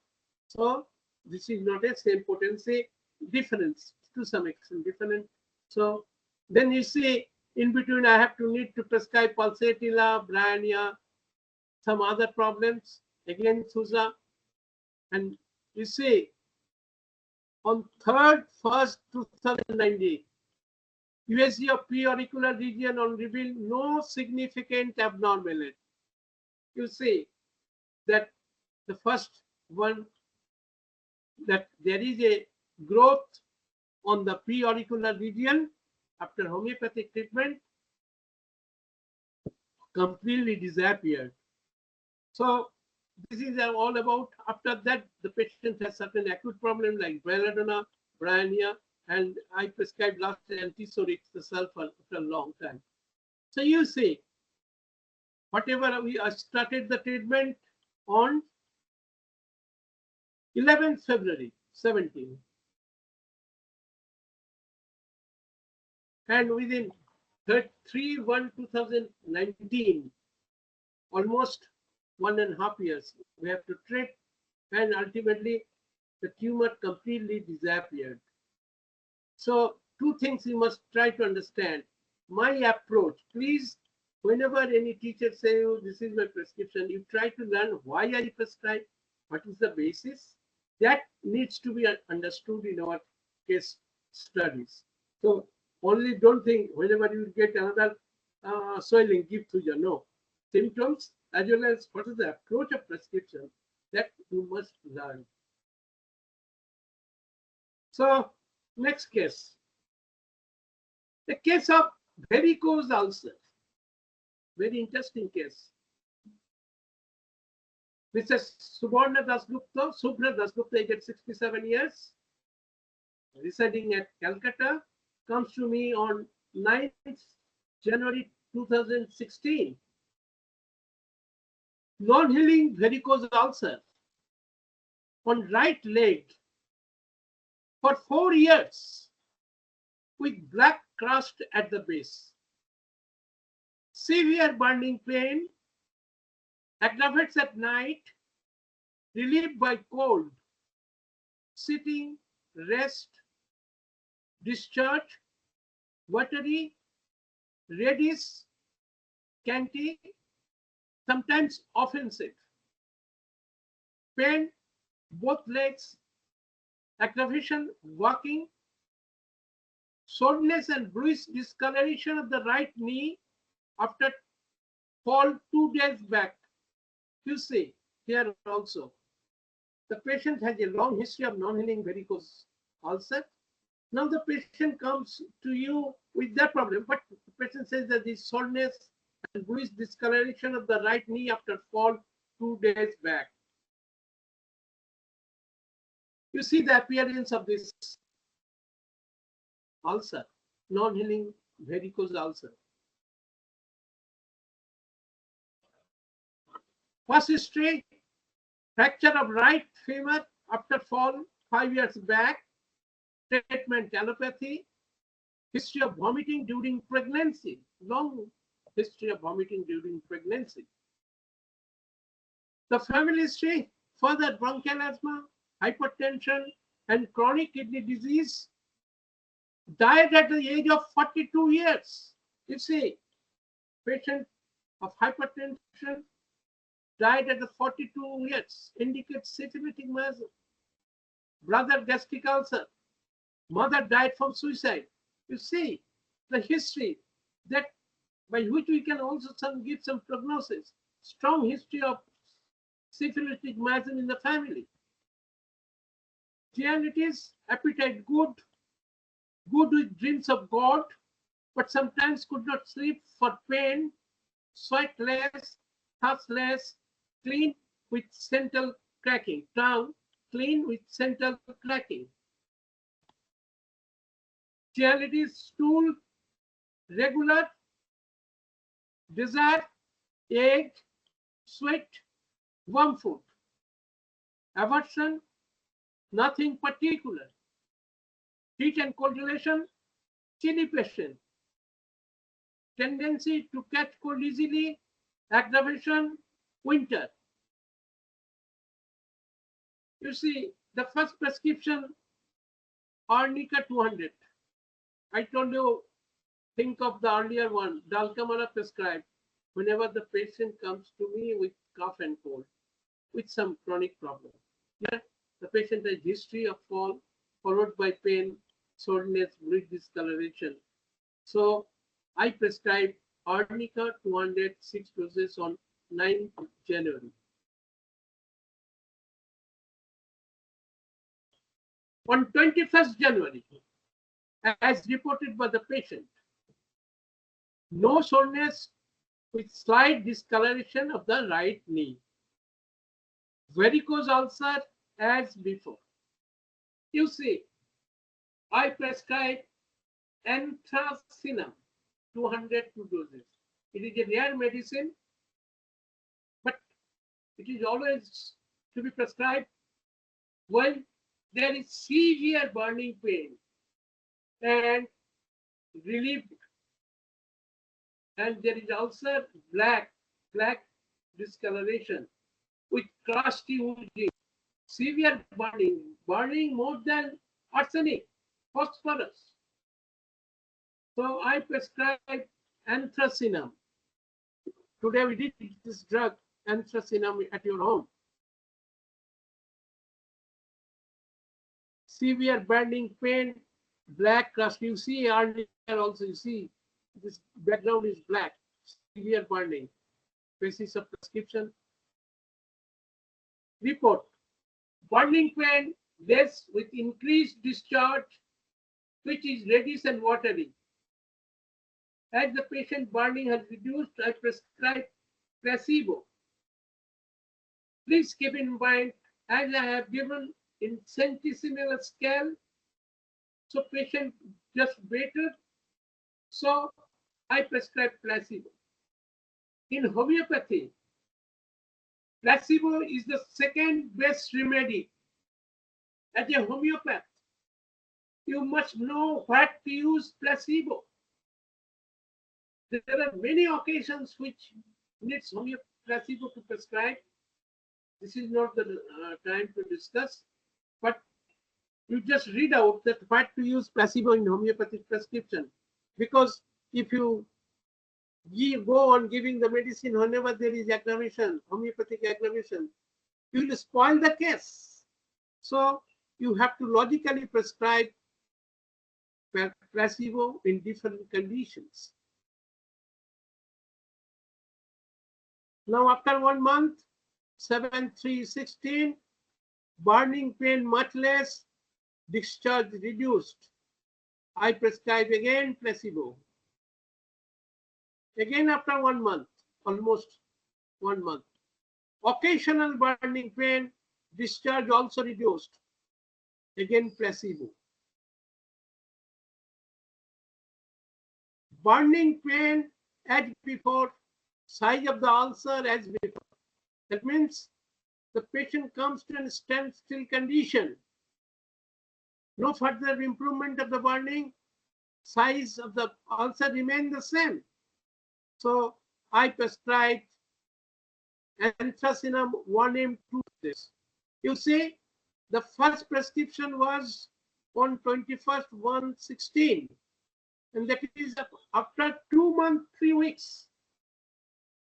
Speaker 2: So this is not a same potency, difference to some extent different. So then you see in between I have to need to prescribe pulsatilla, bryonia, some other problems, again thuja. And you see on 3rd, 1st, 2019, USG of preauricular region on revealed no significant abnormality. You see that the first one, that there is a growth on the preauricular region after homeopathic treatment. completely disappeared. So this is all about. After that, the patient has certain acute problem like belladonna, bryonia, and I prescribed last antisorics, the sulfur, after a long time. So you see, whatever we started the treatment on 11th February 17, and within 3/1/2019, almost 1.5 years, we have to treat, and ultimately the tumor completely disappeared. So two things you must try to understand. My approach, please, whenever any teacher say, oh, this is my prescription, you try to learn why I prescribe, what is the basis. That needs to be understood in our case studies. So only don't think whenever you get another swelling, give to your no. Symptoms as well as what is the approach of prescription, that you must learn. So next case. The case of varicose ulcer. Very interesting case. Mrs. Subra Dasgupta, aged 67 years, residing at Calcutta, comes to me on 9th January 2016. Non-healing varicose ulcer on right leg for 4 years with black crust at the base. Severe burning pain, aggravates at night, relieved by cold, sitting, rest, discharge, watery, reddish, scanty, sometimes offensive. Pain, both legs, aggravation, walking, soreness and bruise discoloration of the right knee after fall 2 days back. You see, here also, the patient has a long history of non-healing varicose ulcer. Now the patient comes to you with that problem, but the patient says that the soreness and bruise discoloration of the right knee after fall 2 days back. You see the appearance of this ulcer, non-healing varicose ulcer. First history, fracture of right femur after fall 5 years back, treatment allopathy, history of vomiting during pregnancy, long history of vomiting during pregnancy. The family history, further bronchial asthma, hypertension, and chronic kidney disease. Died at the age of 42 years. You see, patient of hypertension died at the 42 years, indicates syphilitic miasm. Brother gastric ulcer. Mother died from suicide. You see, the history that by which we can also give some prognosis. Strong history of syphilitic miasm in the family. Giarditis, appetite good, good with dreams of God, but sometimes could not sleep for pain, sweat less, thirst less, clean with central cracking, tongue clean with central cracking. Giarditis, stool, regular, desire, egg, sweat, warm food. Aversion, nothing particular. Heat and cold relation, chilly patient. Tendency to catch cold easily, aggravation, winter. You see, the first prescription, Arnica 200. I told you, think of the earlier one, Dalcamara prescribed whenever the patient comes to me with cough and cold, with some chronic problem. Yeah, the patient has history of fall, followed by pain, soreness, bleed discoloration. So I prescribed Arnica 200 6 doses on 9th January. On 21st January, as reported by the patient, no soreness, with slight discoloration of the right knee. Varicose ulcer as before. You see, I prescribe anthracinum, 202 doses. It is a rare medicine, but it is always to be prescribed when there is severe burning pain and relief, and there is also black discoloration with crusty oozing, severe burning more than arsenic, phosphorus. So I prescribe anthracinum. Today we did this drug, anthracinum, at your home. Severe burning pain, black crust. You see earlier also, you see this background is black, severe burning. Basis of prescription. Report. Burning pain, less with increased discharge, which is reddish and watery. As the patient burning has reduced, I prescribe placebo. Please keep in mind, as I have given in centesimal scale, so patient just better, so I prescribe placebo. In homeopathy, placebo is the second best remedy. As a homeopath, you must know what to use placebo. There are many occasions which needs placebo to prescribe. This is not the time to discuss, but you just read out that what to use placebo in homeopathic prescription. Because if you go on giving the medicine whenever there is aggravation, homeopathic aggravation, you will spoil the case. So you have to logically prescribe placebo in different conditions. Now after 1 month, 7/3/16, burning pain much less, discharge reduced. I prescribe again placebo. Again after 1 month, almost 1 month. Occasional burning pain, discharge also reduced. Again placebo. Burning pain as before, size of the ulcer as before. That means the patient comes to a standstill condition. No further improvement of the burning, size of the ulcer remain the same. So I prescribed anthracinum 1M2 this. You see, the first prescription was on 21st 1/16, and that is after 2 months, 3 weeks.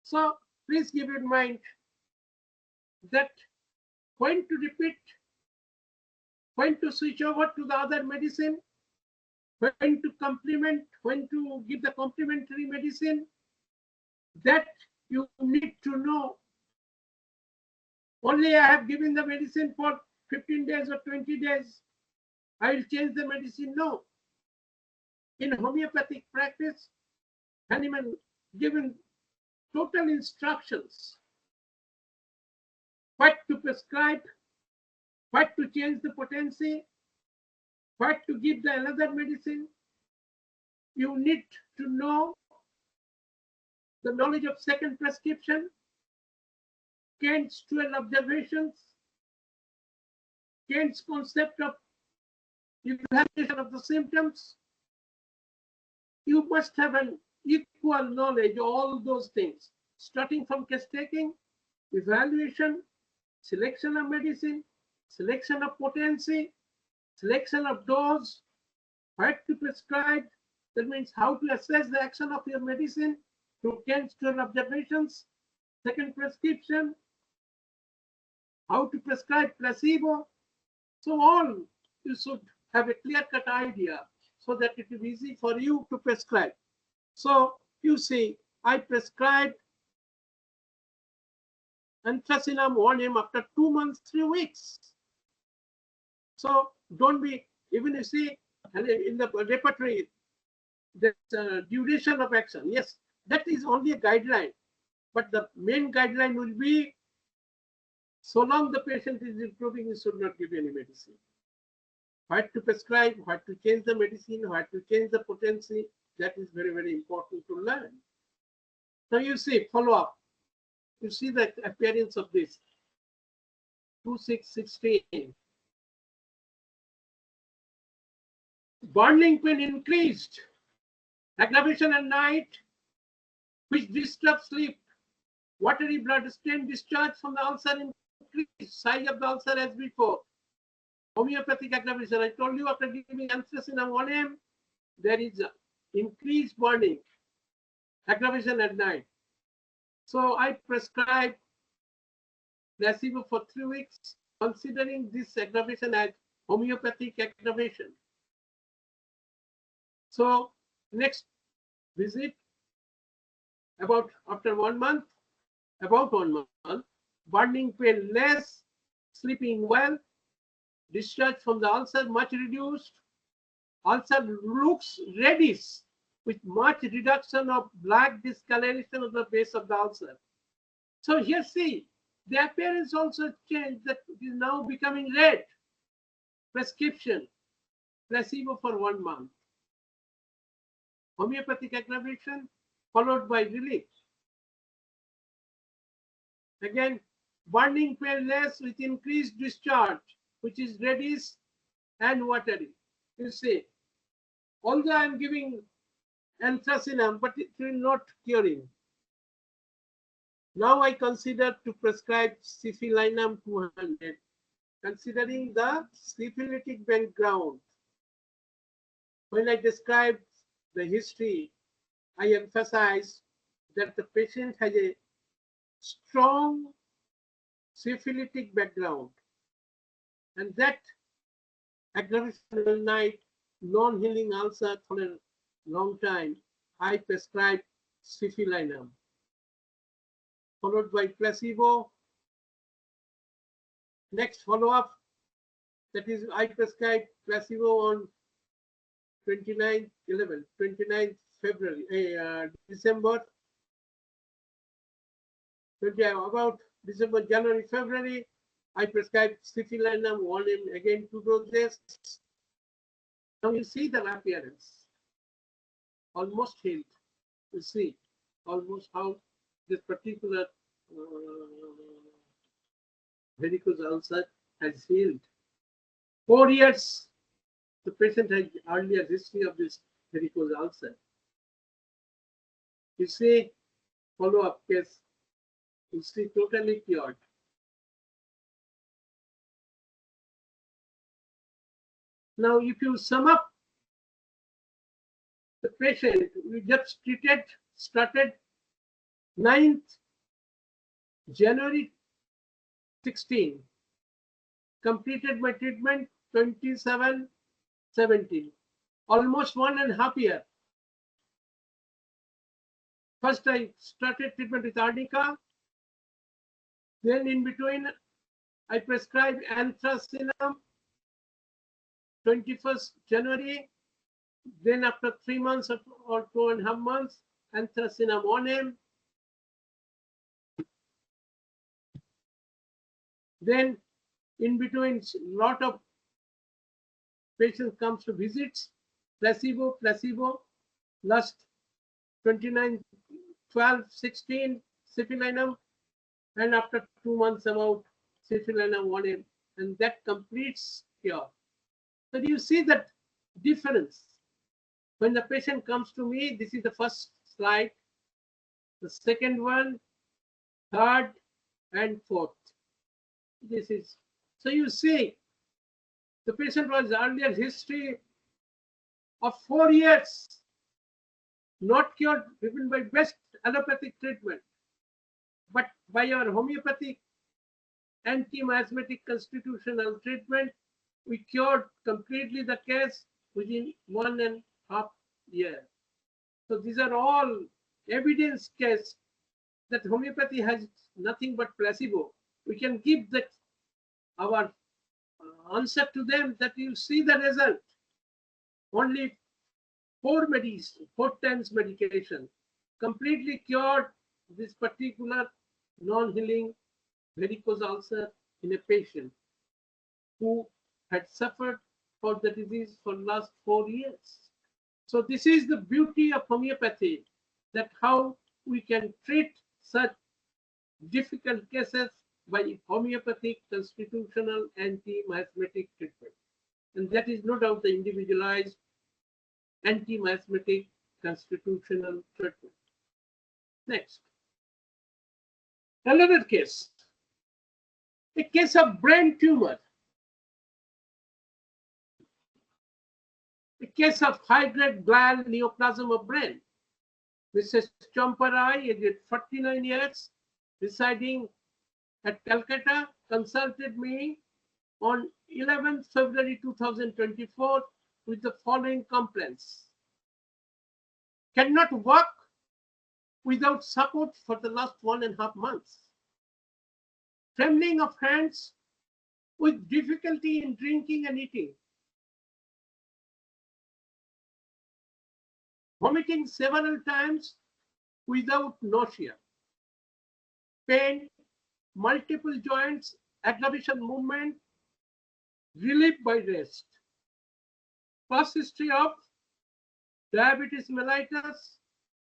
Speaker 2: So please keep in mind that when to repeat, when to switch over to the other medicine, when to complement, when to give the complementary medicine, that you need to know. Only I have given the medicine for 15 days or 20 days, I will change the medicine. No. In homeopathic practice, Hahnemann given total instructions what to prescribe, what to change the potency, what to give the another medicine. You need to know the knowledge of second prescription, Kent's 12 observations, Kent's concept of evaluation of the symptoms. You must have an equal knowledge of all those things, starting from case taking, evaluation, selection of medicine, selection of potency, selection of dose, what to prescribe. That means how to assess the action of your medicine through Kent's 12 observations, second prescription, how to prescribe placebo. So all you should have a clear-cut idea so that it is easy for you to prescribe. So you see, I prescribed anthracinum 1M after 2 months, 3 weeks. So don't be, even you see in the repertory, the duration of action. Yes, That is only a guideline, but the main guideline will be, so long the patient is improving, you should not give any medicine. What to prescribe, what to change the medicine, what to change the potency, that is very, very important to learn. Now you see, follow up. You see the appearance of this 2616. Burning pain increased. Aggravation at night, which disturbs sleep. Watery blood stain discharge from the ulcer increased. Size of the ulcer as before. Homeopathic aggravation. I told you after giving anthracynum 1M, there is increased burning, aggravation at night. So I prescribe placebo for 3 weeks, considering this aggravation as homeopathic aggravation. So next visit, about after 1 month, burning pain less, sleeping well, discharge from the ulcer much reduced, ulcer looks reddish with much reduction of black discoloration of the base of the ulcer. So here see, the appearance also changed, that it is now becoming red. Prescription, placebo for 1 month. Homeopathic aggravation followed by relief. Again, burning pain less with increased discharge, which is reddish and watery. You see, although I am giving anthracynum, but it will not curing. Now I consider to prescribe Syphilinum 200, considering the syphilitic background. When I describe the history, I emphasize that the patient has a strong syphilitic background, and that aggravation all night, non-healing ulcer for a long time, I prescribe Syphilinum, followed by placebo. Next follow-up, that is, I prescribe placebo on 29th February, December, about December, January, February, I prescribe Syphilinum 1M, again 2 doses. Now you see the appearance, almost healed. You see almost how this particular varicose ulcer has healed. 4 years, the patient has earlier history of this varicose ulcer. You see, follow-up case, you see totally cured. Now, if you sum up the patient, we just started 9th January 16, completed my treatment 27/17, almost 1.5 years. First, I started treatment with arnica. Then, in between, I prescribed anthracynum 21st January. Then, after 3 months or 2.5 months, anthracynum 1M. Then, in between, lot of patients comes to visits. Placebo. Last 29/12/16, Syphilinum, and after 2 months about Syphilinum 1M, and that completes cure. So do you see that difference? When the patient comes to me, this is the first slide, the second one, third, and fourth. This is, so you see, the patient was earlier history of 4 years, not cured even by best allopathic treatment, but by our homeopathic anti-miasmatic constitutional treatment, we cured completely the case within 1.5 years. So these are all evidence case that homeopathy has nothing but placebo. We can give that our answer to them, that you see the result. Only 4 times medication, completely cured this particular non-healing varicose ulcer in a patient who had suffered for the disease for last 4 years. So this is the beauty of homeopathy, that how we can treat such difficult cases by homeopathic constitutional anti-miasmatic treatment. And that is no doubt the individualized anti-miasmatic constitutional treatment. Next, another case, a case of brain tumor, a case of high-grade glial neoplasm of brain. Mrs. Champarai, aged 49 years, residing at Calcutta, consulted me on 11th February 2024 with the following complaints. Cannot walk without support for the last 1.5 months. Trembling of hands with difficulty in drinking and eating. Vomiting several times without nausea. Pain, multiple joints, aggravation movement, relief by rest. Past history of diabetes mellitus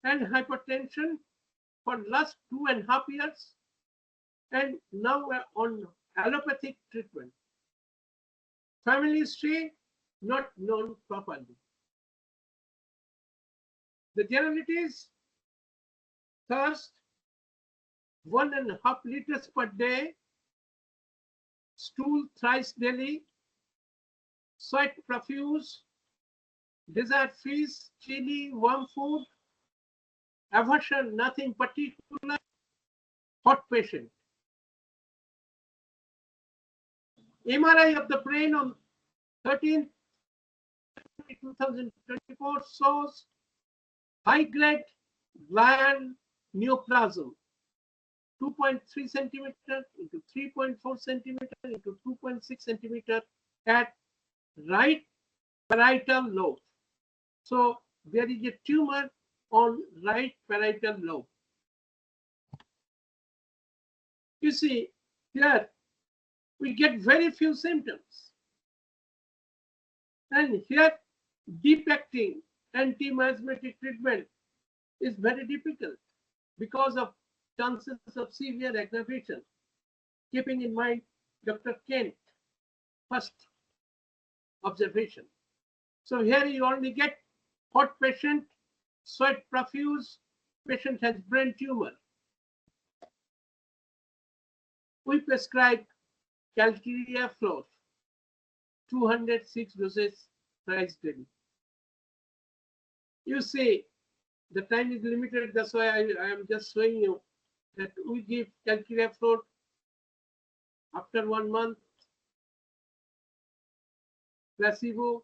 Speaker 2: and hypertension for last 2.5 years, and now on allopathic treatment. Family history not known properly. The generalities: thirst 1.5 liters per day, stool thrice daily, sweat profuse, desire fish, chili, warm food, aversion nothing particular, hot patient. MRI of the brain on 13th 2024 shows high-grade glial neoplasm, 2.3 centimeter into 3.4 centimeter into 2.6 centimeter at right parietal lobe. So there is a tumor on right parietal lobe. You see, here we get very few symptoms. And here, deep acting anti-miasmatic treatment is very difficult because of chances of severe aggravation. Keeping in mind Dr. Kent first observation. So here you only get hot patient, sweat profuse, patient has brain tumor. We prescribe calcarea floor, 206 doses thrice daily. You see, the time is limited, that's why I am just showing you that we give calcarea floor after 1 month, placebo.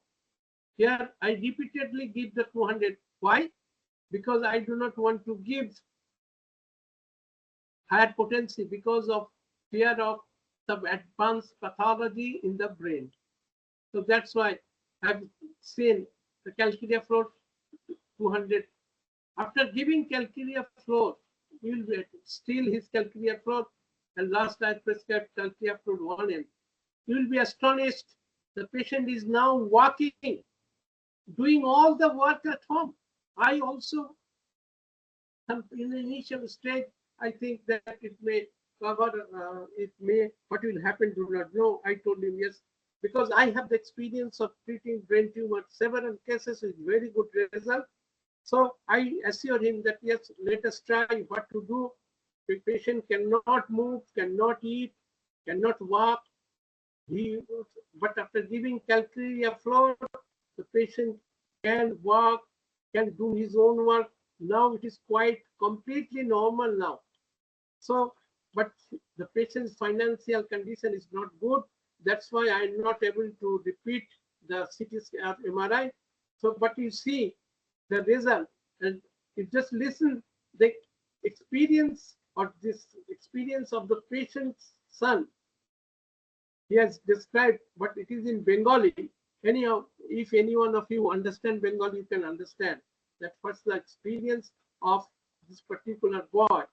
Speaker 2: Here I repeatedly give the 200. Why? Because I do not want to give higher potency because of fear of some advanced pathology in the brain. So that's why I've seen the calcarea floor 200. After giving calcarea floor, you will steal his calcarea floor, and last I prescribed calcarea floor 1 m. You will be astonished. The patient is now walking, doing all the work at home. I also, in the initial stage, I think that it may cover, what will happen, do not know. I told him yes, because I have the experience of treating brain tumor, several cases with very good result. So I assure him that yes, let us try what to do. The patient cannot move, cannot eat, cannot walk. But after giving calcarea floor, the patient can walk, can do his own work. Now it is quite completely normal now. So, but the patient's financial condition is not good. That's why I'm not able to repeat the CT scan MRI. So, but you see the result, and you just listen the experience or this experience of the patient's son. He has described, but it is in Bengali. Anyhow, if any one of you understand Bengali, you can understand that first the experience of this particular boy.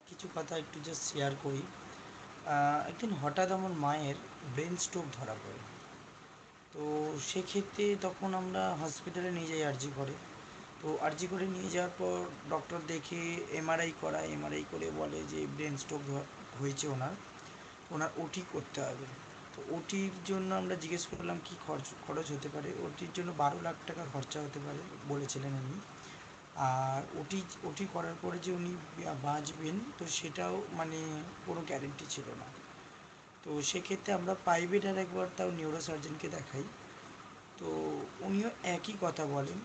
Speaker 4: কিছু কথা একটু just share করি। একদিন হঠাৎ আমার মায়ের brain stroke ধরা পড়ে। তো সেক্ষেত্রে তখন আমরা হসপিটালে নিয়ে যাই আরজি করে। তো আরজি করে নিয়ে যাওয়ার পর ডক্টর দেখে এমআরআই করায়, এমআরআই করে বলে যে ব্রেন স্ট্রোক হয়েছে ওনার, ওনার ওটি করতে হবে। তো ওটির জন্য আমরা জিজ্ঞেস করলাম কী খরচ হতে পারে। ওটির জন্য 12 লাখ টাকা খরচা হতে পারে বলেছিলেন উনি। আর ওটি করার পরে যে উনি বাঁচবেন তো সেটাও মানে কোনো গ্যারেন্টি ছিল না। তো সেক্ষেত্রে আমরা প্রাইভেট আর একবার তাও নিউরোসার্জনকে দেখাই। তো উনিও একই কথা বলেন।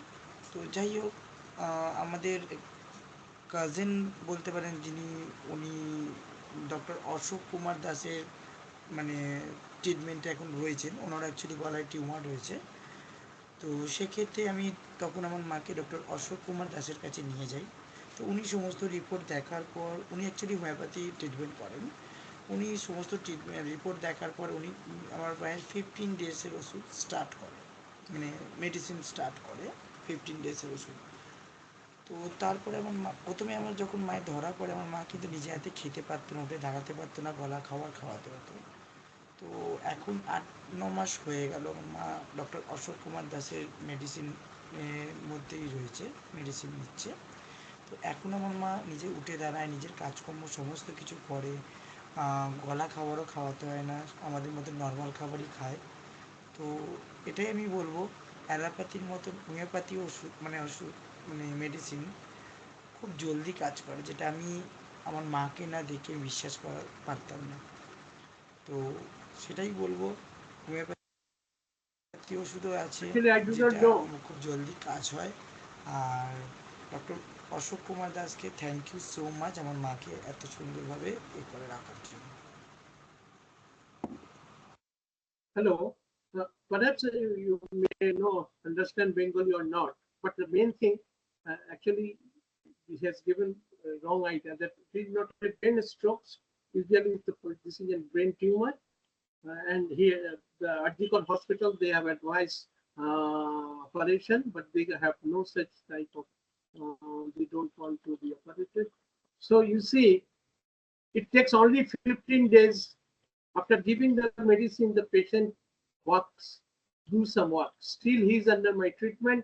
Speaker 4: তো যাই হোক, আমাদের কাজিন বলতে পারেন যিনি, উনি ডক্টর অশোক কুমার দাসের মানে ট্রিটমেন্টে এখন রয়েছেন। ওনার অ্যাকচুয়ালি গলায় টিউমার রয়েছে। তো সেক্ষেত্রে আমি তখন আমার মাকে ডক্টর অশোক কুমার দাসের কাছে নিয়ে যাই। তো উনি সমস্ত রিপোর্ট দেখার পর, উনি অ্যাকচুয়ালি হোমিওপ্যাথি ট্রিটমেন্ট করেন। উনি সমস্ত রিপোর্ট দেখার পর উনি আমার মায়ের 15 ডেজের ওষুধ স্টার্ট করে, মানে মেডিসিন স্টার্ট করে 15 ডেজের ওষুধ। তো তারপরে আমার মা প্রথমে আমার যখন মায়ের ধরা পড়ে, আমার মা কিন্তু নিজে হাতে খেতে পারতো না, উঠে দাঁড়াতে পারতো না, গলা খাওয়াতে হতো। তো এখন 8-9 মাস হয়ে গেল আমার মা ডক্টর অশোক কুমার দাসের মেডিসিন মধ্যেই রয়েছে, মেডিসিন নিচ্ছে। তো এখন আমার মা নিজে উঠে দাঁড়ায়, নিজের কাজকর্ম সমস্ত কিছু করে। গলা খাবারও খাওয়াতে হয় না, আমাদের মতো নর্মাল খাবারই খায়। তো এটাই আমি বলবো, অ্যালোপ্যাথির মতন হোমিওপ্যাথি ওষুধ মানে মেডিসিন খুব জলদি কাজ করে, যেটা আমি আমার মাকে না দেখে বিশ্বাস করা পারতাম না। তো সেটাই বলবো, হোমিওপ্যাথি ওষুধও আছে
Speaker 2: Actually, I do not
Speaker 4: যেটা
Speaker 2: know.
Speaker 4: খুব জলদি কাজ হয়। আর ডক্টর অশোক কুমার দাসকে থ্যাংক ইউ সো মাচ আমার মাকে এত সুন্দরভাবে করে রাখার জন্য।
Speaker 2: Hello. Perhaps you may know, understand Bengali or not, but the main thing, actually, he has given a wrong idea that it is not a brain strokes. Usually, this is a brain tumor, and here the Arjikar hospital they have advised operation, but they have no such type of. They don't want to be operated. So you see, it takes only 15 days. After giving the medicine, the patient works, do some work. Still, he is under my treatment.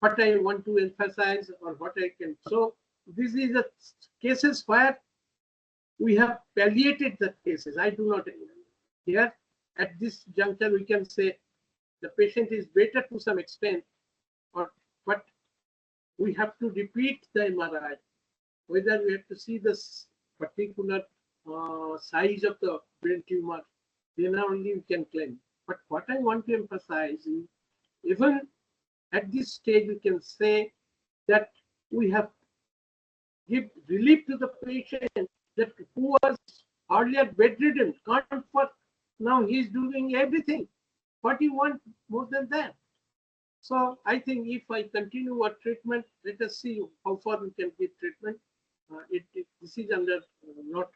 Speaker 2: What I want to emphasize or what I can. So this is the cases where we have palliated the cases. I do not here at this juncture we can say the patient is better to some extent, or but we have to repeat the MRI, whether we have to see this particular size of the brain tumor, then only we can claim. But what I want to emphasize is, even at this stage, we can say that we have give relief to the patient that who was earlier bedridden, can't work. Now he is doing everything. What do you want more than that? So I think if I continue our treatment, let us see how far we can give treatment. This is under not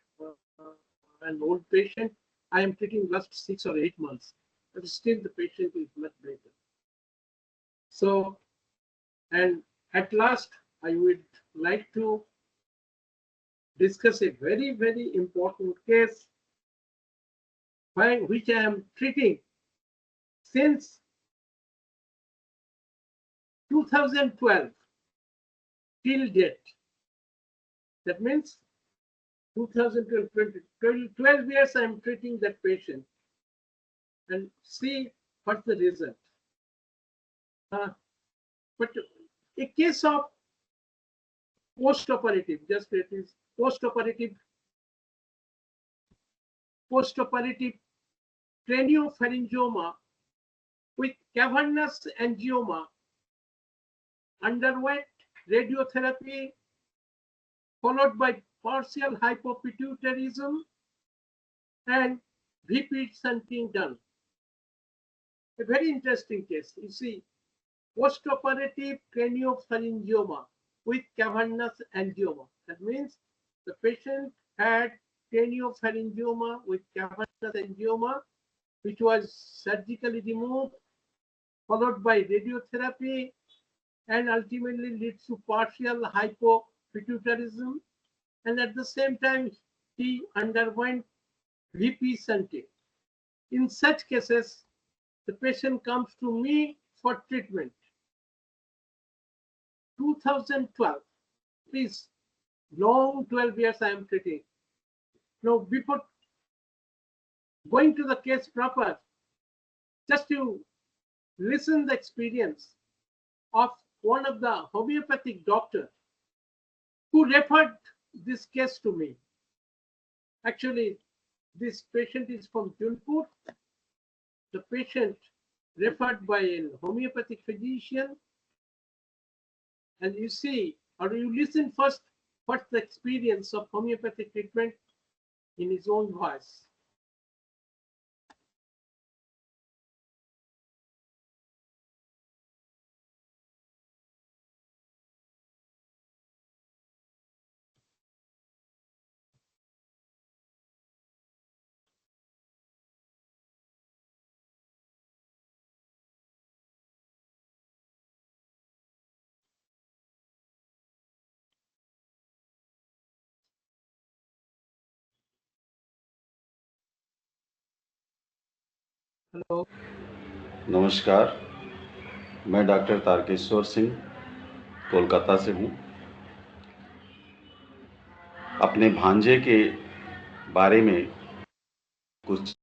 Speaker 2: an old patient. I am treating last 6 or 8 months, but still the patient is much better. So, and at last, I would like to discuss a very, very important case which I am treating since 2012 till date. That means 2012, 12 years I am treating that patient and see what's the result. But a case of post-operative, just it is post-operative craniopharyngioma with cavernous angioma, underwent radiotherapy followed by partial hypopituitarism and VP shunting done. A very interesting case. You see, Postoperative craniopharyngioma with cavernous angioma. That means the patient had craniopharyngioma with cavernous angioma, which was surgically removed, followed by radiotherapy, and ultimately leads to partial hypopituitarism. And at the same time, he underwent VP shunting. In such cases, the patient comes to me for treatment. 2012, please, long 12 years I am treating. Now, before going to the case proper, just to listen the experience of one of the homeopathic doctor who referred this case to me. Actually, this patient is from Junpur. The patient referred by a homeopathic physician. And you see, or you listen first, what's the experience of homeopathic treatment in his own voice. Hello.
Speaker 5: नमस्कार, मैं doctor Tarkeshwar Singh Kolkata से हूँ। अपने भांजे के बारे में कुछ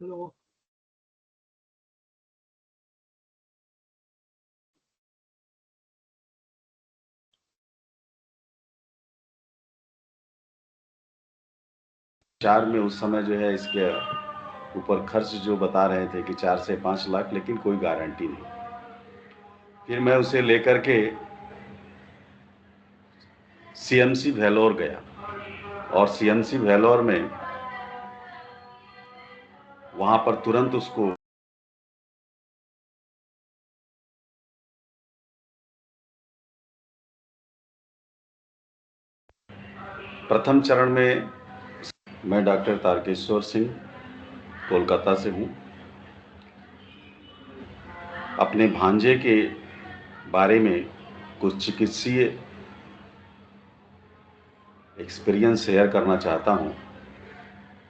Speaker 2: Hello.
Speaker 5: चार में उस समय जो है इसके ऊपर खर्च जो बता रहे थे कि 4 से 5 लाख, लेकिन कोई गारंटी नहीं। फिर मैं उसे लेकर के सीएमसी वेलोर गया और सीएमसी वेलोर में वहाँ पर तुरंत उसको प्रथम चरण में मैं डॉक्टर तारकेश्वर सिंह कोलकाता से हूँ। अपने भांजे के बारे में कुछ चिकित्सीय एक्सपीरियंस शेयर करना चाहता हूँ।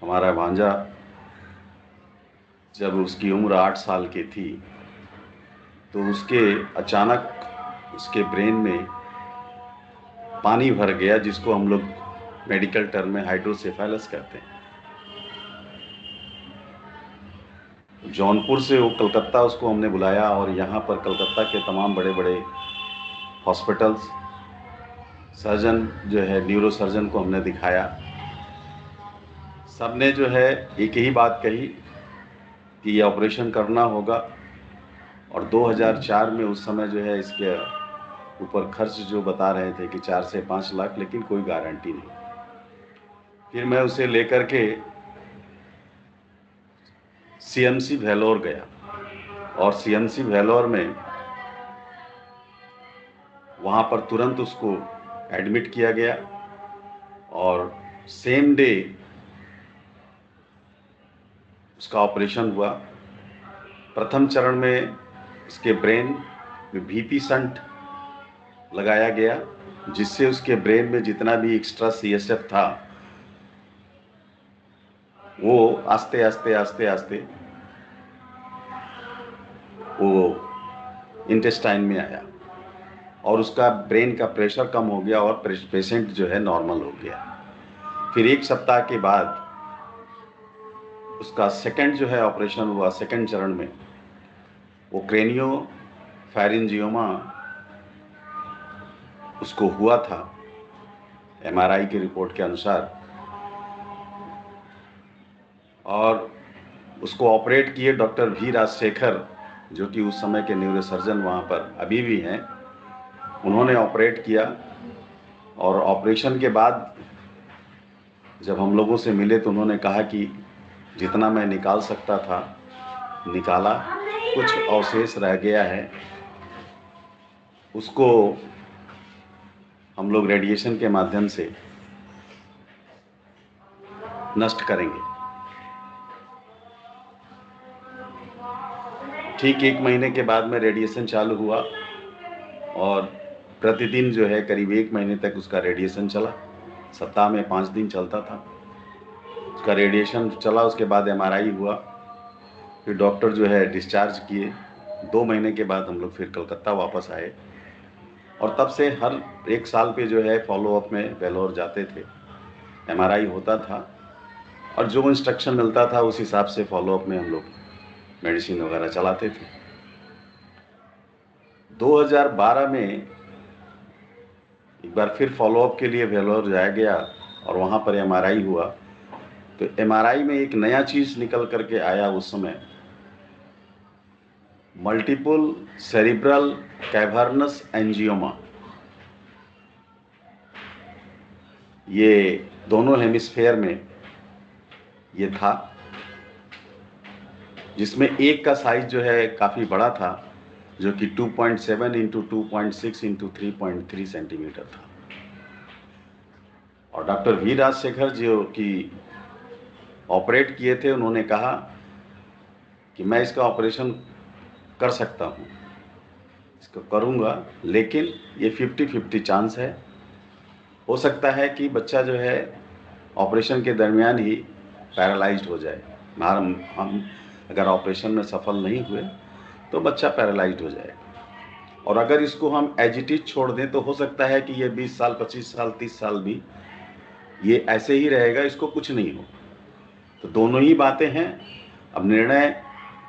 Speaker 5: हमारा भांजा जब उसकी उम्र 8 साल की थी तो उसके अचानक उसके ब्रेन में पानी भर गया, जिसको हम लोग मेडिकल टर्म में हाइड्रोसेफेलस कहते हैं। जौनपुर से वो कलकत्ता उसको हमने बुलाया और यहाँ पर कलकत्ता के तमाम बड़े बड़े हॉस्पिटल्स, सर्जन जो है न्यूरो सर्जन को हमने दिखाया। सब ने जो है एक ही बात कही कि ये ऑपरेशन करना होगा। और 2004 में उस समय जो है इसके ऊपर खर्च जो बता रहे थे कि 4 से 5 लाख, लेकिन कोई गारंटी नहीं। फिर मैं उसे लेकर के सीएमसी वेलोर गया और सीएमसी वेलोर में वहाँ पर तुरंत उसको एडमिट किया गया और सेम डे उसका ऑपरेशन हुआ। प्रथम चरण में इसके ब्रेन में वीपी शंट लगाया गया, जिससे उसके ब्रेन में जितना भी एक्स्ट्रा सीएसएफ था वो आस्ते आस्ते आस्ते आस्ते वो इंटेस्टाइन में आया और उसका ब्रेन का प्रेशर कम हो गया और पेशेंट जो है नॉर्मल हो गया। फिर 1 सप्ताह के बाद उसका सेकंड जो है ऑपरेशन हुआ, सेकंड चरण में, वो क्रेनियो फेरिंजियोमा उसको हुआ था एमआरआई की रिपोर्ट के अनुसार, और उसको ऑपरेट किए डॉक्टर वी राजशेखर, जो कि उस समय के न्यूरोसर्जन वहाँ पर अभी भी हैं। उन्होंने ऑपरेट किया, और ऑपरेशन के बाद जब हम लोगों से मिले तो उन्होंने कहा कि जितना मैं निकाल सकता था निकाला, कुछ अवशेष रह गया है, उसको हम लोग रेडिएशन के माध्यम से नष्ट करेंगे। ठीक 1 महीने के बाद में रेडिएशन चालू हुआ, और प्रतिदिन जो है करीब 1 महीने तक उसका रेडिएशन चला। सप्ताह में 5 दिन चलता था उसका रेडिएशन चला। उसके बाद एमआरआई हुआ, फिर डॉक्टर जो है डिस्चार्ज किए। 2 महीने के बाद हम लोग फिर कलकत्ता वापस आए, और तब से हर 1 साल पे जो है फॉलोअप में वेलोर जाते थे। एमआरआई होता था, और जो इंस्ट्रक्शन मिलता था उस हिसाब से फॉलोअप में हम लोग मेडिसिन वगैरह चलाते थे। 2012 में एक बार फिर फॉलोअप के लिए वेलोर जाया गया, और वहाँ पर एमआरआई हुआ। तो एमआरआई में एक नया चीज़ निकल करके आया उस समय, मल्टीपल सेरिब्रल कैवर्नस एंजियोमा। ये दोनों हेमिस्फेयर में ये था, जिसमें एक का साइज जो है काफ़ी बड़ा था, जो कि 2.7 इंटू 2.6 इंटू 3.3 सेंटीमीटर था। और डॉक्टर वी राजशेखर जो कि ऑपरेट किए थे, उन्होंने कहा कि मैं इसका ऑपरेशन कर सकता हूँ, इसको करूँगा, लेकिन ये 50-50 चांस है। हो सकता है कि बच्चा जो है ऑपरेशन के दरमियान ही पैरालाइज्ड हो जाए। हम अगर ऑपरेशन में सफल नहीं हुए तो बच्चा पैरालाइज्ड हो जाएगा। और अगर इसको हम एज इट इज छोड़ दें तो हो सकता है कि ये 20 साल, 25 साल, 30 साल भी ये ऐसे ही रहेगा, इसको कुछ नहीं हो। तो दोनों ही बातें हैं। अब निर्णय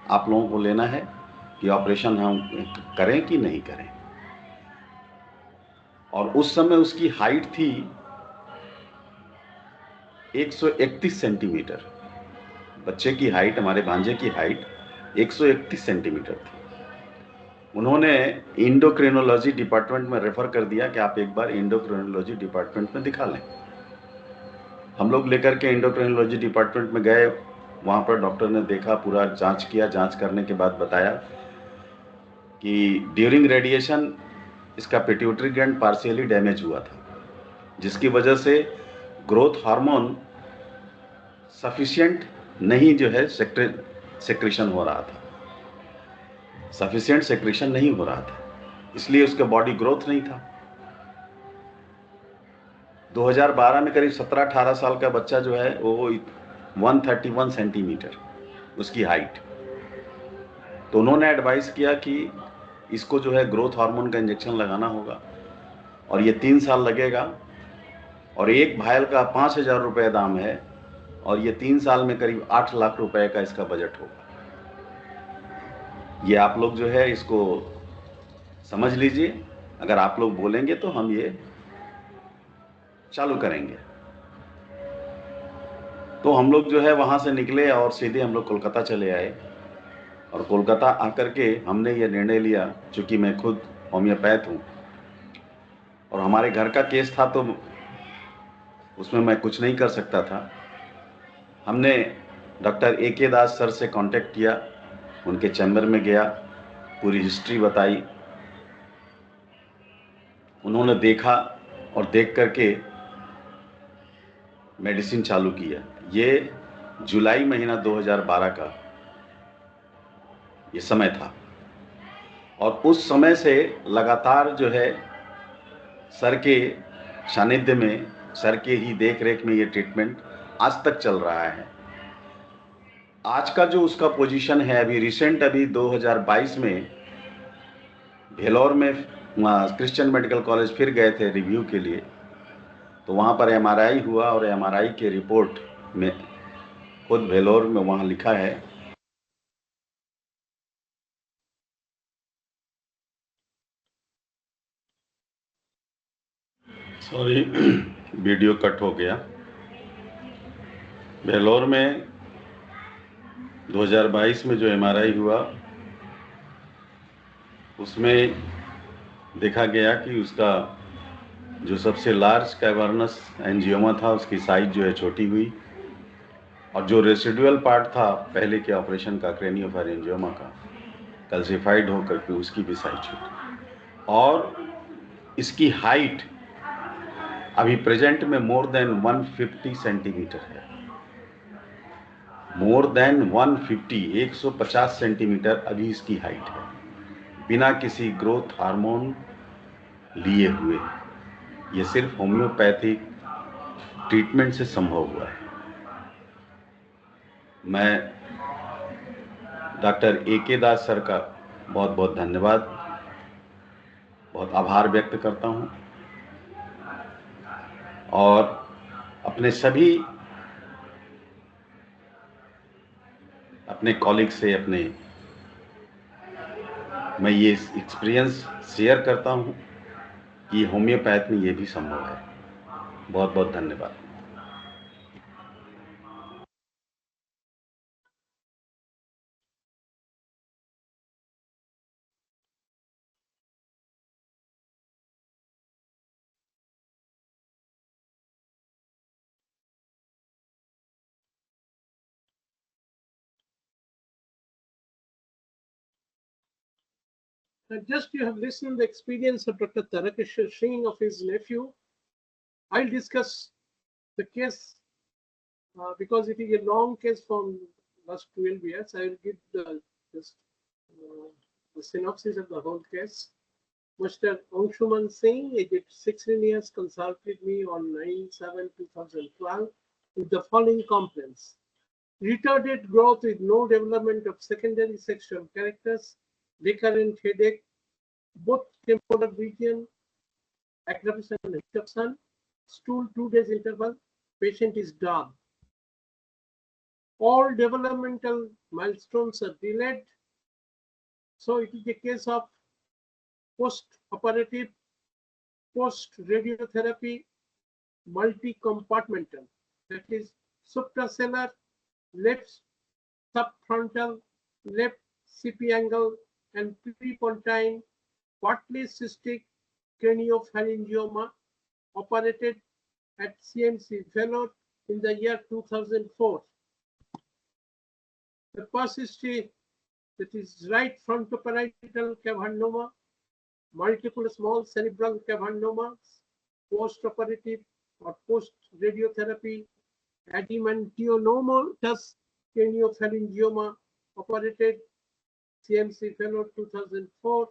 Speaker 5: आप लोगों को लेना है कि ऑपरेशन हम करें कि नहीं करें। और उस समय उसकी हाइट थी 131 सेंटीमीटर। बच्चे की हाइट, हमारे भांजे की हाइट 131 सेंटीमीटर थी। उन्होंने इंडोक्रिनोलॉजी डिपार्टमेंट में रेफर कर दिया कि आप एक बार इंडोक्रिनोलॉजी डिपार्टमेंट में दिखा लें। हम लोग लेकर के इंडोक्रिनोलॉजी डिपार्टमेंट में गए। वहाँ पर डॉक्टर ने देखा, पूरा जांच किया। जांच करने के बाद बताया कि ड्यूरिंग रेडिएशन इसका पिट्यूटरी ग्लैंड पार्शियली डैमेज हुआ था, जिसकी वजह से ग्रोथ हार्मोन सफिशिएंट नहीं जो है सेक्रेशन हो रहा था, सफिशिएंट सेक्रेशन नहीं हो रहा था, इसलिए उसका बॉडी ग्रोथ नहीं था। 2012 में करीब 17-18 साल का बच्चा जो है वो 131 सेंटीमीटर उसकी हाइट। तो उन्होंने एडवाइस किया कि इसको जो है ग्रोथ हार्मोन का इंजेक्शन लगाना होगा, और ये 3 साल लगेगा, और एक भायल का 5,000 रुपये दाम है, और ये 3 साल में करीब 8 लाख रुपए का इसका बजट होगा। ये आप लोग जो है इसको समझ लीजिए। अगर आप लोग बोलेंगे तो हम ये चालू करेंगे। तो हम लोग जो है वहाँ से निकले और सीधे हम लोग कोलकाता चले आए। और कोलकाता आकर के हमने ये निर्णय लिया, चूँकि मैं खुद होम्योपैथ हूँ और हमारे घर का केस था, तो उसमें मैं कुछ नहीं कर सकता था। हमने डॉक्टर A.K. दास सर से कांटेक्ट किया, उनके चैम्बर में गया, पूरी हिस्ट्री बताई। उन्होंने देखा, और देख करके मेडिसिन चालू किया। ये जुलाई महीना 2012 का ये समय था, और उस समय से लगातार जो है सर के सानिध्य में, सर के ही देख रेख में ये ट्रीटमेंट आज तक चल रहा है। आज का जो उसका पोजीशन है, अभी 2022 में भेलोर में क्रिश्चियन मेडिकल कॉलेज फिर गए थे रिव्यू के लिए, तो वहाँ पर एमआरआई हुआ, और एमआरआई के रिपोर्ट में खुद भेलोर में वहाँ लिखा है सॉरी वीडियो कट हो गया। वेलोर में 2022 में जो एमआरआई हुआ उसमें देखा गया कि उसका जो सबसे लार्ज कैवर्नस एंजियोमा था उसकी साइज जो है छोटी हुई, और जो रेसिडुअल पार्ट था पहले के ऑपरेशन का क्रेनियोफैरिंजियोमा का कैल्सिफाइड होकर के उसकी भी साइज छोटी, और इसकी हाइट अभी प्रेजेंट में मोर देन 150 सेंटीमीटर है। मोर देन 150 सेंटीमीटर अभी इसकी हाइट है, बिना किसी ग्रोथ हार्मोन लिए हुए। ये सिर्फ होम्योपैथिक ट्रीटमेंट से संभव हुआ है। मैं डॉक्टर A.K. दास सर का बहुत बहुत धन्यवाद, बहुत आभार व्यक्त करता हूं, और अपने सभी अपने कॉलीग से मैं ये एक्सपीरियंस शेयर करता हूं कि होम्योपैथ में ये भी संभव है। बहुत बहुत धन्यवाद।
Speaker 2: Just you have listened the experience of Dr. Tarakeshwar Singh of his nephew. I'll discuss the case because it is a long case from last 12 years. I will give just the synopsis of the whole case. Mr. Anshuman Singh, aged 16 years, consulted me on 9/7/2012 with the following complaints: retarded growth with no development of secondary sexual characters, recurrent headache, both temporal region, aggravation and reduction, stool 2 days interval, patient is dull. All developmental milestones are delayed. So it is a case of post-operative, post-radiotherapy, multi-compartmental, that is suprasellar, left subfrontal, left CP angle, and prepontine, partly cystic craniopharyngioma, operated at CMC Vellore in the year 2004. The past history, that is right frontoparietal cavernoma, multiple small cerebral cavernomas, post-operative or post-radiotherapy, adenomatous craniopharyngioma, operated CMC Fellow 2004,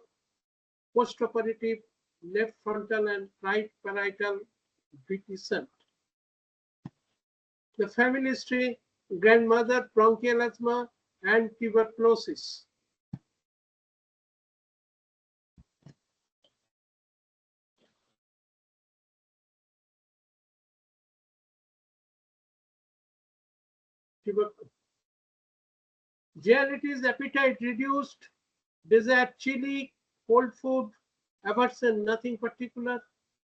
Speaker 2: post-operative left frontal and right parietal VT shunt. The family history: grandmother, bronchial asthma, and tuberculosis. JLT's appetite reduced, desire chili, cold food, aversion nothing particular,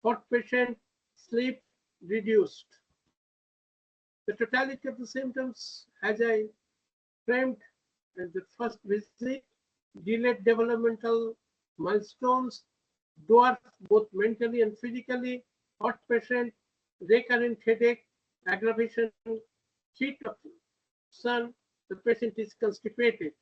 Speaker 2: hot patient, sleep reduced. The totality of the symptoms, as I framed at the first visit: delayed developmental milestones, dwarf both mentally and physically, hot patient, recurrent headache, aggravation, heat of sun, the patient is constipated.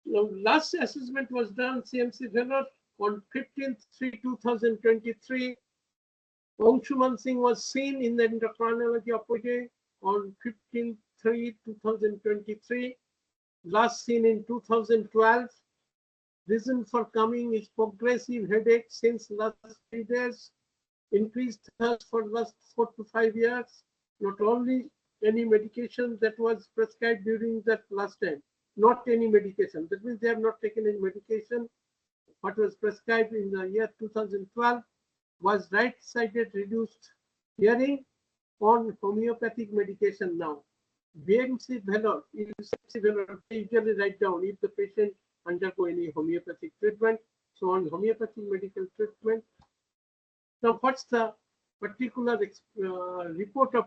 Speaker 2: Now, last assessment was done CMC Vellore on 15/3/2023. Anshuman Singh was seen in the endocrinology appointment on 15/3/2023. Last seen in 2012. Reason for coming is progressive headache since last 3 days, increased thirst for last 4 to 5 years. Not only any medication that was prescribed during that last time, not any medication. That means they have not taken any medication. What was prescribed in the year 2012 was right-sided reduced hearing on homeopathic medication now. BMC Vellore, they usually write down if the patient undergo any homeopathic treatment. So on homeopathic medical treatment. Now what's the particular report of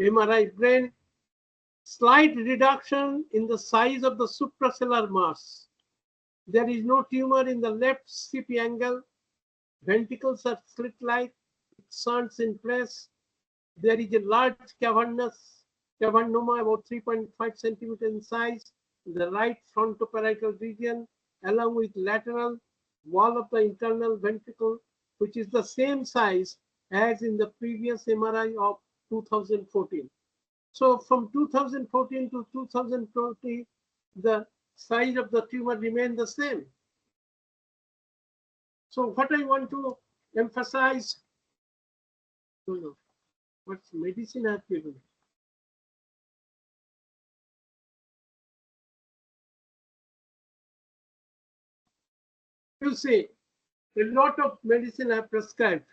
Speaker 2: MRI brain? Slight reduction in the size of the supracellular mass. There is no tumor in the left CP angle. Ventricles are slit-like, shunts in place. There is a large cavernoma about 3.5 centimeter in size in the right frontoparietal region, along with lateral wall of the internal ventricle, which is the same size as in the previous MRI of 2014. So from 2014 to 2020, the size of the tumor remained the same. So what I want to emphasize, what medicine has given. You see, a lot of medicine are prescribed,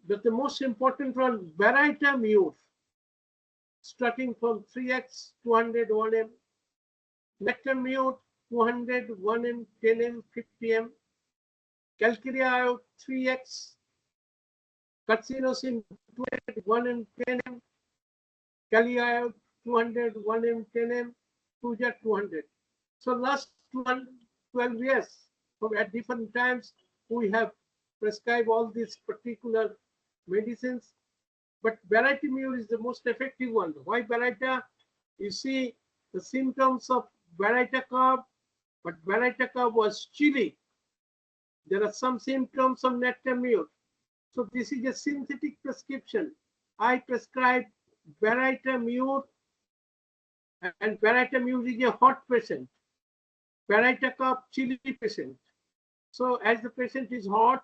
Speaker 2: but the most important one, Baraita Mure, starting from 3x 200 1m, Nectamute 200 1m 10m 50m, Calcarea 3x, Carcinosin 200 1m 10m, Calia 200 1m 10m, Tuja 200. So last 12 years, at different times, we have prescribed all these particular medicines, but Baraita is the most effective one. Why Baraita? You see the symptoms of Baraita cough, but Baraita cough was chilly. There are some symptoms of Nectamute. So this is a synthetic prescription. I prescribe Baraita, and Baraita is a hot patient. Baraita cough, chilly patient. So as the patient is hot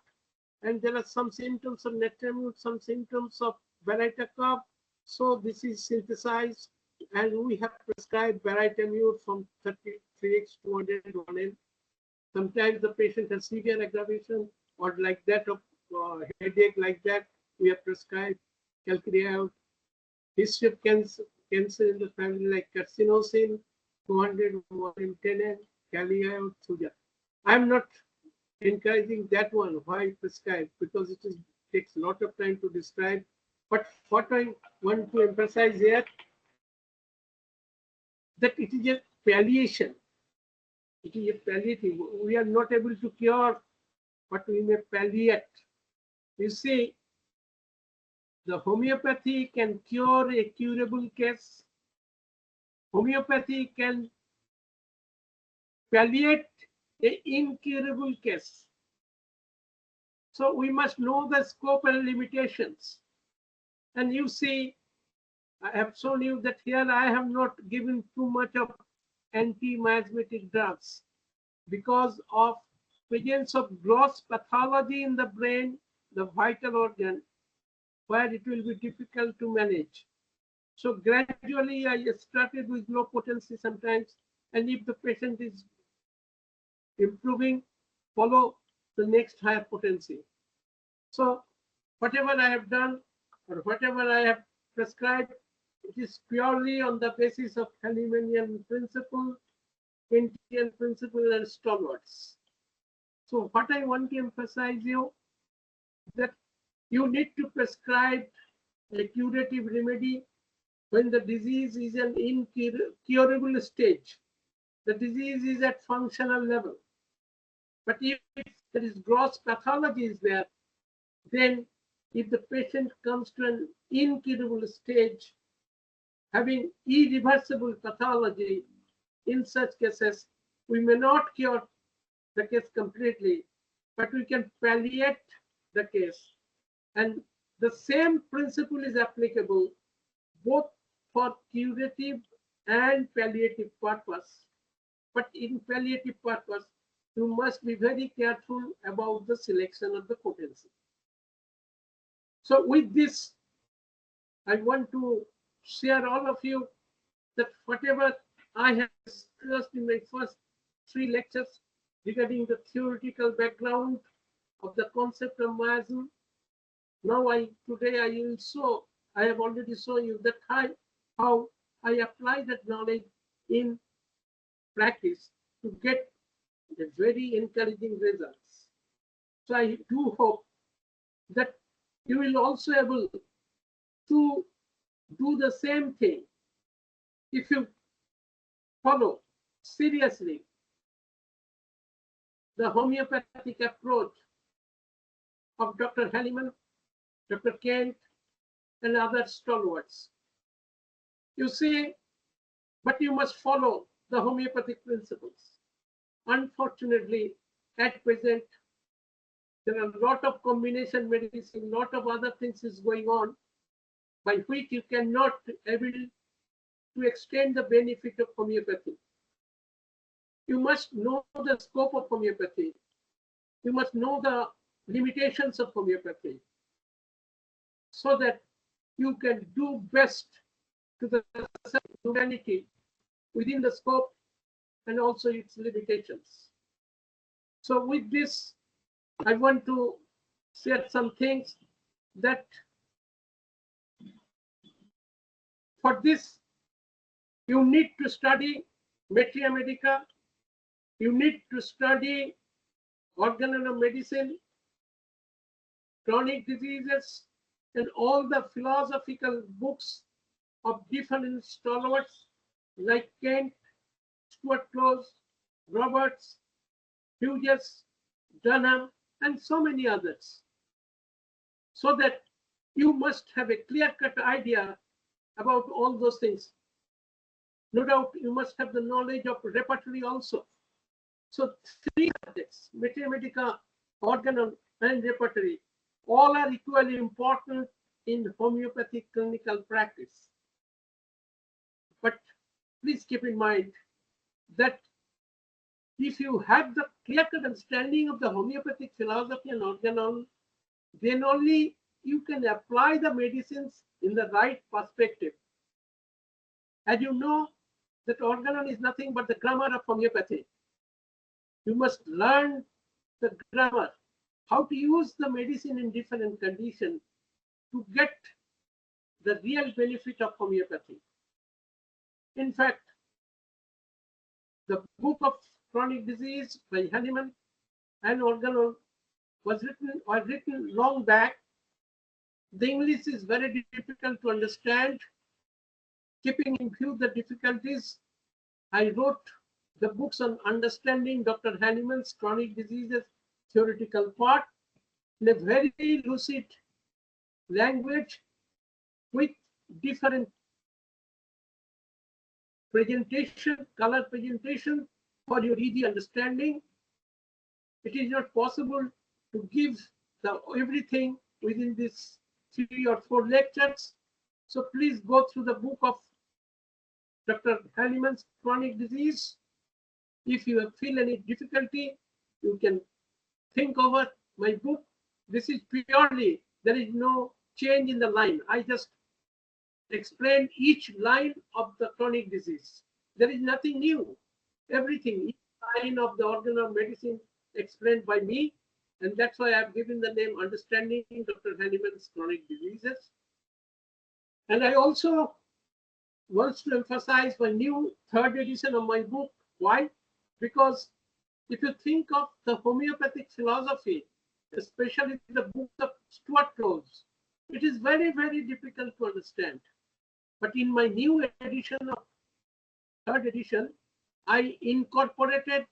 Speaker 2: and there are some symptoms of Nectamute, some symptoms of Baraita cough, so this is synthesized and we have prescribed Baraita from 33x 200 1m. Sometimes the patient has severe aggravation or like that of headache like that, we have prescribed Calcarea. History of cancer in the family like Carcinosin 200 1m 10m, Calia, Thuja. I'm not encouraging that one. Why prescribe? Because it takes a lot of time to describe. But what I want to emphasize here, that it is a palliation. It is a palliative. We are not able to cure, but we may palliate. You see, the homeopathy can cure a curable case. Homeopathy can palliate an incurable case. So we must know the scope and limitations. And you see, I have shown you that here I have not given too much of anti-miasmatic drugs because of presence of gross pathology in the brain, the vital organ, where it will be difficult to manage. So gradually I started with low potency sometimes, and if the patient is improving, follow the next higher potency. So whatever I have done or whatever I have prescribed, it is purely on the basis of Hahnemannian principle, Kantian principle, and stalwarts. So what I want to emphasize you that you need to prescribe a curative remedy when the disease is an incurable stage. The disease is at functional level. But if there is gross pathology is there, then if the patient comes to an incurable stage, having irreversible pathology, in such cases, we may not cure the case completely, but we can palliate the case. And the same principle is applicable both for curative and palliative purpose. But in palliative purpose, you must be very careful about the selection of the potency. So with this, I want to share all of you that whatever I have discussed in my first 3 lectures regarding the theoretical background of the concept of miasm. Now today I have already shown you that how I apply that knowledge in practice. to get the very encouraging results. So I do hope that you will also able to do the same thing if you follow seriously the homeopathic approach of Dr. Hahnemann, Dr. Kent, and other stalwarts. You see, but you must follow the homeopathic principles. Unfortunately, at present, there are a lot of combination medicine, lot of other things is going on, by which you cannot able to extend the benefit of homeopathy. You must know the scope of homeopathy. You must know the limitations of homeopathy so that you can do best to the humanity within the scope and also its limitations. So with this, I want to share some things that for this, you need to study Materia Medica, you need to study organ medicine, chronic diseases, and all the philosophical books of different stalwarts like Kent, Stuart Close, Roberts, Hughes, Dunham, and so many others, so that you must have a clear-cut idea about all those things. No doubt you must have the knowledge of repertory also. So three subjects, Materia Medica, organ and repertory, all are equally important in homeopathic clinical practice. But please keep in mind that if you have the clear-cut understanding of the homeopathic philosophy and organon, then only you can apply the medicines in the right perspective. As you know, that organon is nothing but the grammar of homeopathy. You must learn the grammar, how to use the medicine in different conditions to get the real benefit of homeopathy. In fact, the book of chronic disease by Hahnemann and organon was written long back. The English is very difficult to understand. Keeping in view the difficulties, I wrote the books on understanding Dr. Hahnemann's chronic diseases theoretical part in a very lucid language with different presentation, color presentation for your easy understanding. It is not possible to give everything within this 3 or 4 lectures. So please go through the book of Dr. Hahnemann's chronic disease. If you feel any difficulty, you can think over my book. This is purely, there is no change in the line. I just explain each line of the chronic disease. There is nothing new. Everything, each line of the organ of medicine explained by me. And that's why I've given the name Understanding Dr. Hahnemann's Chronic Diseases. And I also want to emphasize my new 3rd edition of my book. Why? Because if you think of the homeopathic philosophy, especially the book of Stuart Close, it is very, very difficult to understand. But in my new edition of 3rd edition, I incorporated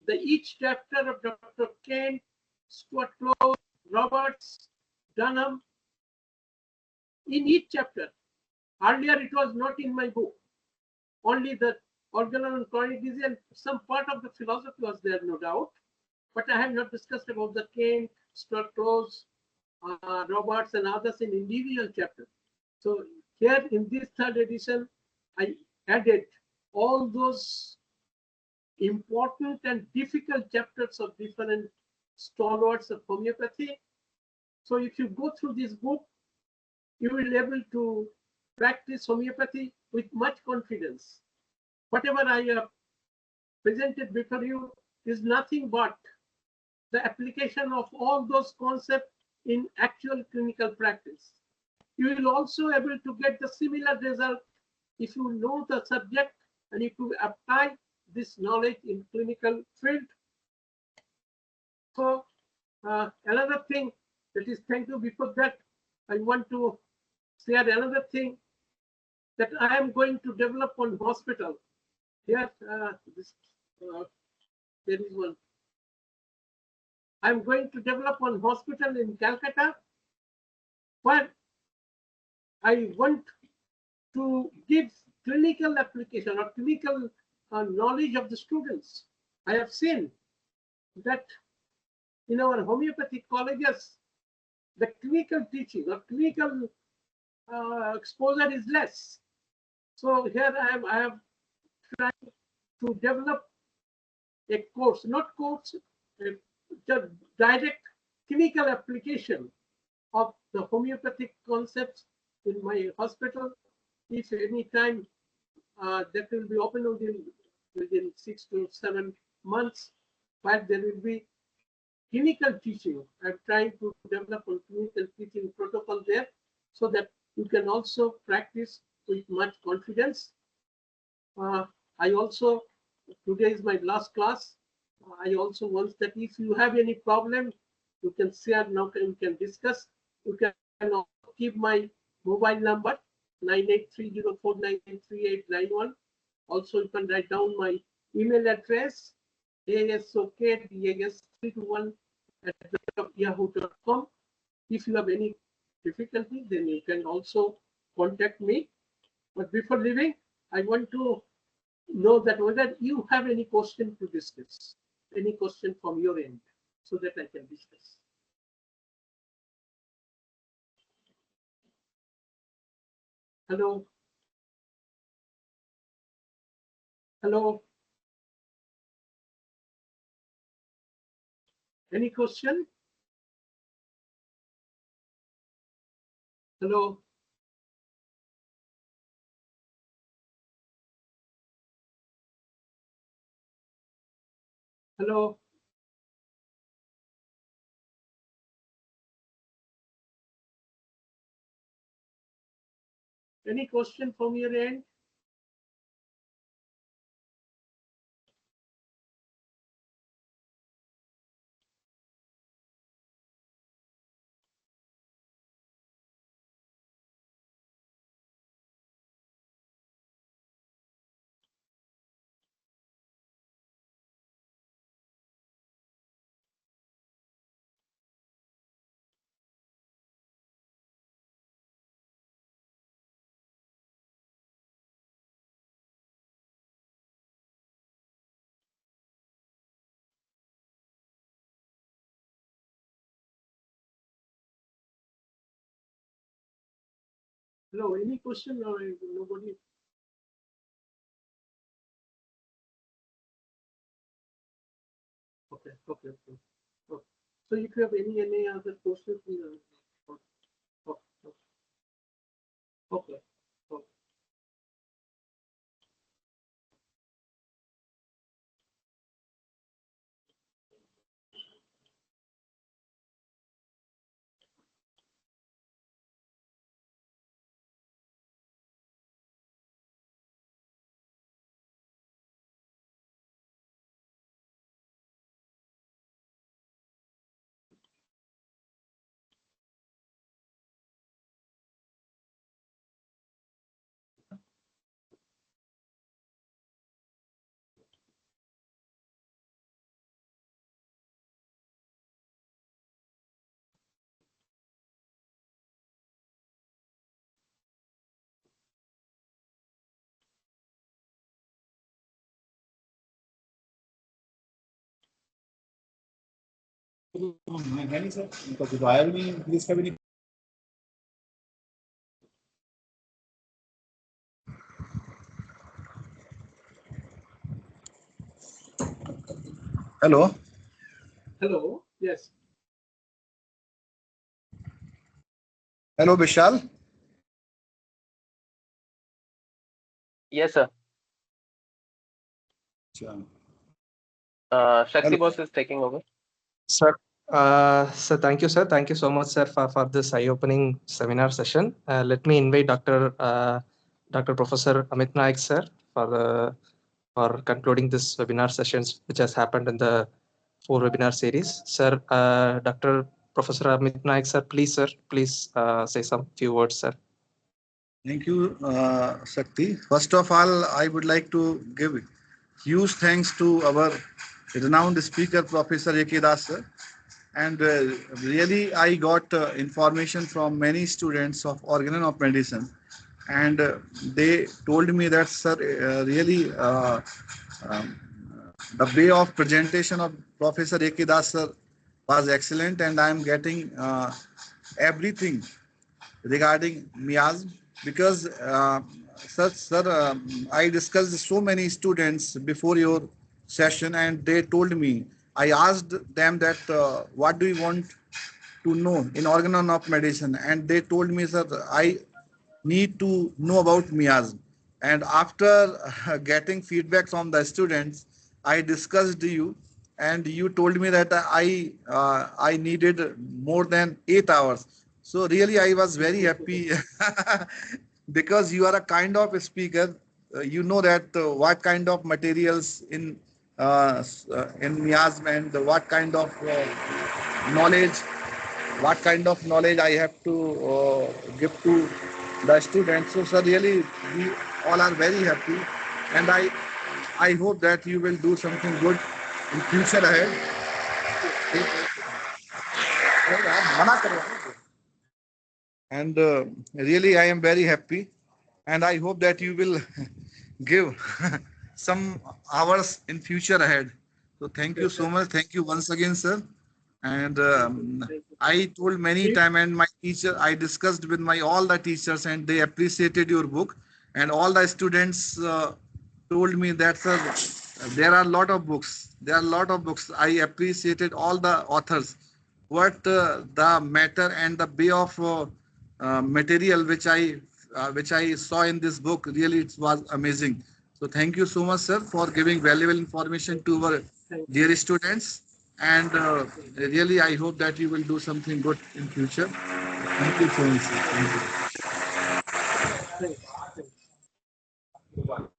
Speaker 2: each chapter of Dr. Kent, Stuart Close, Roberts, Dunham, in each chapter. Earlier it was not in my book. Only the organ and chronic disease and some part of the philosophy was there, no doubt. But I have not discussed about the Kent, Stuart Close, Roberts, and others in individual chapters. So here in this 3rd edition, I added all those important and difficult chapters of different stalwarts of homeopathy. So if you go through this book, you will be able to practice homeopathy with much confidence. Whatever I have presented before you is nothing but the application of all those concepts in actual clinical practice. You will also be able to get the similar result if you know the subject and if you apply this knowledge in clinical field. So another thing that is, thank you. Before that, I want to share another thing that I am going to develop on hospital. Here, there is one. I'm going to develop one hospital in Calcutta, where I want to give clinical application or clinical knowledge of the students. I have seen that in our homeopathic colleges, the clinical teaching or clinical exposure is less. So here I have tried to develop a course, not course, the direct clinical application of the homeopathic concepts in my hospital. If any time that will be open within 6 to 7 months, but there will be clinical teaching. I'm trying to develop a clinical teaching protocol there so that you can also practice with much confidence. I also, today is my last class. I also want that if you have any problem, you can share now, you can discuss. You can also keep my mobile number 9830493891. Also, you can write down my email address asokdas321@yahoo.com. If you have any difficulty, then you can also contact me. But before leaving, I want to know that whether you have any question to discuss, any question from your end, so that I can discuss. Hello. Hello. Any question? Hello. Hello. Any question from your end? Hello, any question or nobody? Okay, okay, okay. Okay. So if you have any other questions, please. Okay, okay, okay, okay.
Speaker 6: नहीं sir उनका कुछ आया भी नहीं police का भी नहीं hello
Speaker 2: Hello, yes.
Speaker 6: Hello Vishal
Speaker 7: Yes, sir. Shakti
Speaker 6: Hello.
Speaker 7: boss is taking over.
Speaker 1: Sir, sir, thank you, sir. Thank you so much, sir, for this eye-opening seminar session. Let me invite Dr. Professor Amit Naik, sir, for the for concluding this webinar sessions, which has happened in the 4 webinar series. Sir, Dr. Professor Amit Naik, sir, please say some few words, sir.
Speaker 6: Thank you, Shakti. First of all, I would like to give huge thanks to our renowned speaker, Professor A.K. Das, sir. And really, I got information from many students of organ of medicine. And they told me that, sir, really, um, the way of presentation of Professor A.K. Das, sir, was excellent. And I am getting everything regarding miasm because sir, I discussed so many students before your session and they told me, I asked them that what do you want to know in organ of medicine, and they told me, sir, I need to know about miasm. And after getting feedback from the students, I discussed you, and you told me that I needed more than 8 hours. So really, I was very happy because you are a kind of a speaker. You know that what kind of materials in miasm and what kind of knowledge what kind of knowledge I have to give to the students. So, sir, really, we all are very happy, and I hope that you will do something good in future ahead. And really, I am very happy, and I hope that you will give some hours in future ahead. So, thank you so much. Thank you once again, sir. And I told many time, and my teacher, I discussed with my all the teachers, and they appreciated your book. And all the students told me that, sir, there are a lot of books. There are a lot of books. I appreciated all the authors. What the matter and the way of material which I saw in this book, really it was amazing. So thank you so much, sir, for giving valuable information to our dear students. And really, I hope that you will do something good in future. Thank you so much, sir. Thank you.
Speaker 2: Thanks.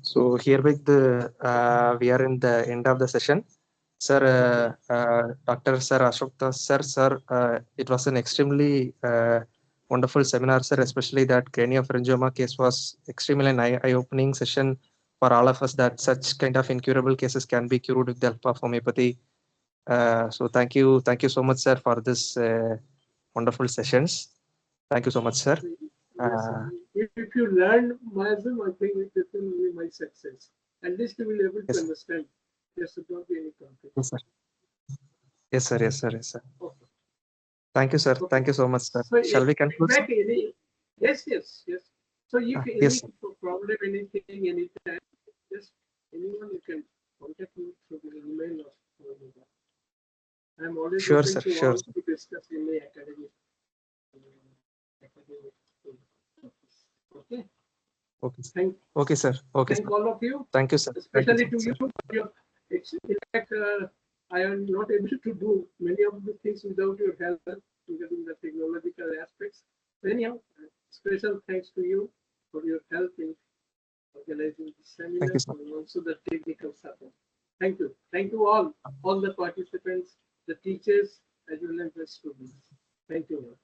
Speaker 1: So hereby we are in the end of the session. Sir, Dr. Sir Ashok Das, sir, it was an extremely wonderful seminar, sir, especially that craniopharyngioma case was extremely an eye-opening session for all of us that such kind of incurable cases can be cured with the help of homeopathy. So thank you so much, sir, for this wonderful sessions. Thank you so much, sir.
Speaker 2: If you learn miasm, I think this will be my success. At least you will be able to understand. There should not be any conflict.
Speaker 1: Yes, sir. Yes, sir.
Speaker 2: Okay.
Speaker 1: Thank you, sir. Okay. Thank you so much, sir.
Speaker 2: So
Speaker 1: shall we conclude?
Speaker 2: Yes. So if
Speaker 1: yes,
Speaker 2: any problem, anything, anytime, just anyone you can contact me through the email or I'm always
Speaker 1: sure,
Speaker 2: open
Speaker 1: sir.
Speaker 2: to
Speaker 1: Sure.
Speaker 2: all to discuss in the academic. Okay.
Speaker 1: Okay. Okay, sir. Okay.
Speaker 2: Thank
Speaker 1: sir.
Speaker 2: all of you.
Speaker 1: Thank you, sir.
Speaker 2: Especially
Speaker 1: Thank you,
Speaker 2: to you. In fact, I am not able to do many of the things without your help, including the technological aspects. Anyhow, special thanks to you for your help in organizing the seminar and also the technical support. Thank you. Thank you all the participants, the teachers, as well as the students. Thank you.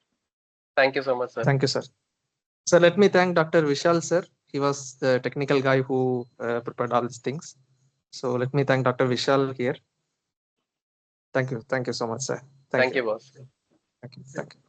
Speaker 7: Thank you so much, sir.
Speaker 1: Thank you, sir. So let me thank Dr. Vishal, sir. He was the technical guy who prepared all these things. So let me thank Dr. Vishal here. Thank you. Thank you so much, sir.
Speaker 7: Thank you, boss.
Speaker 1: Thank you. Thank you.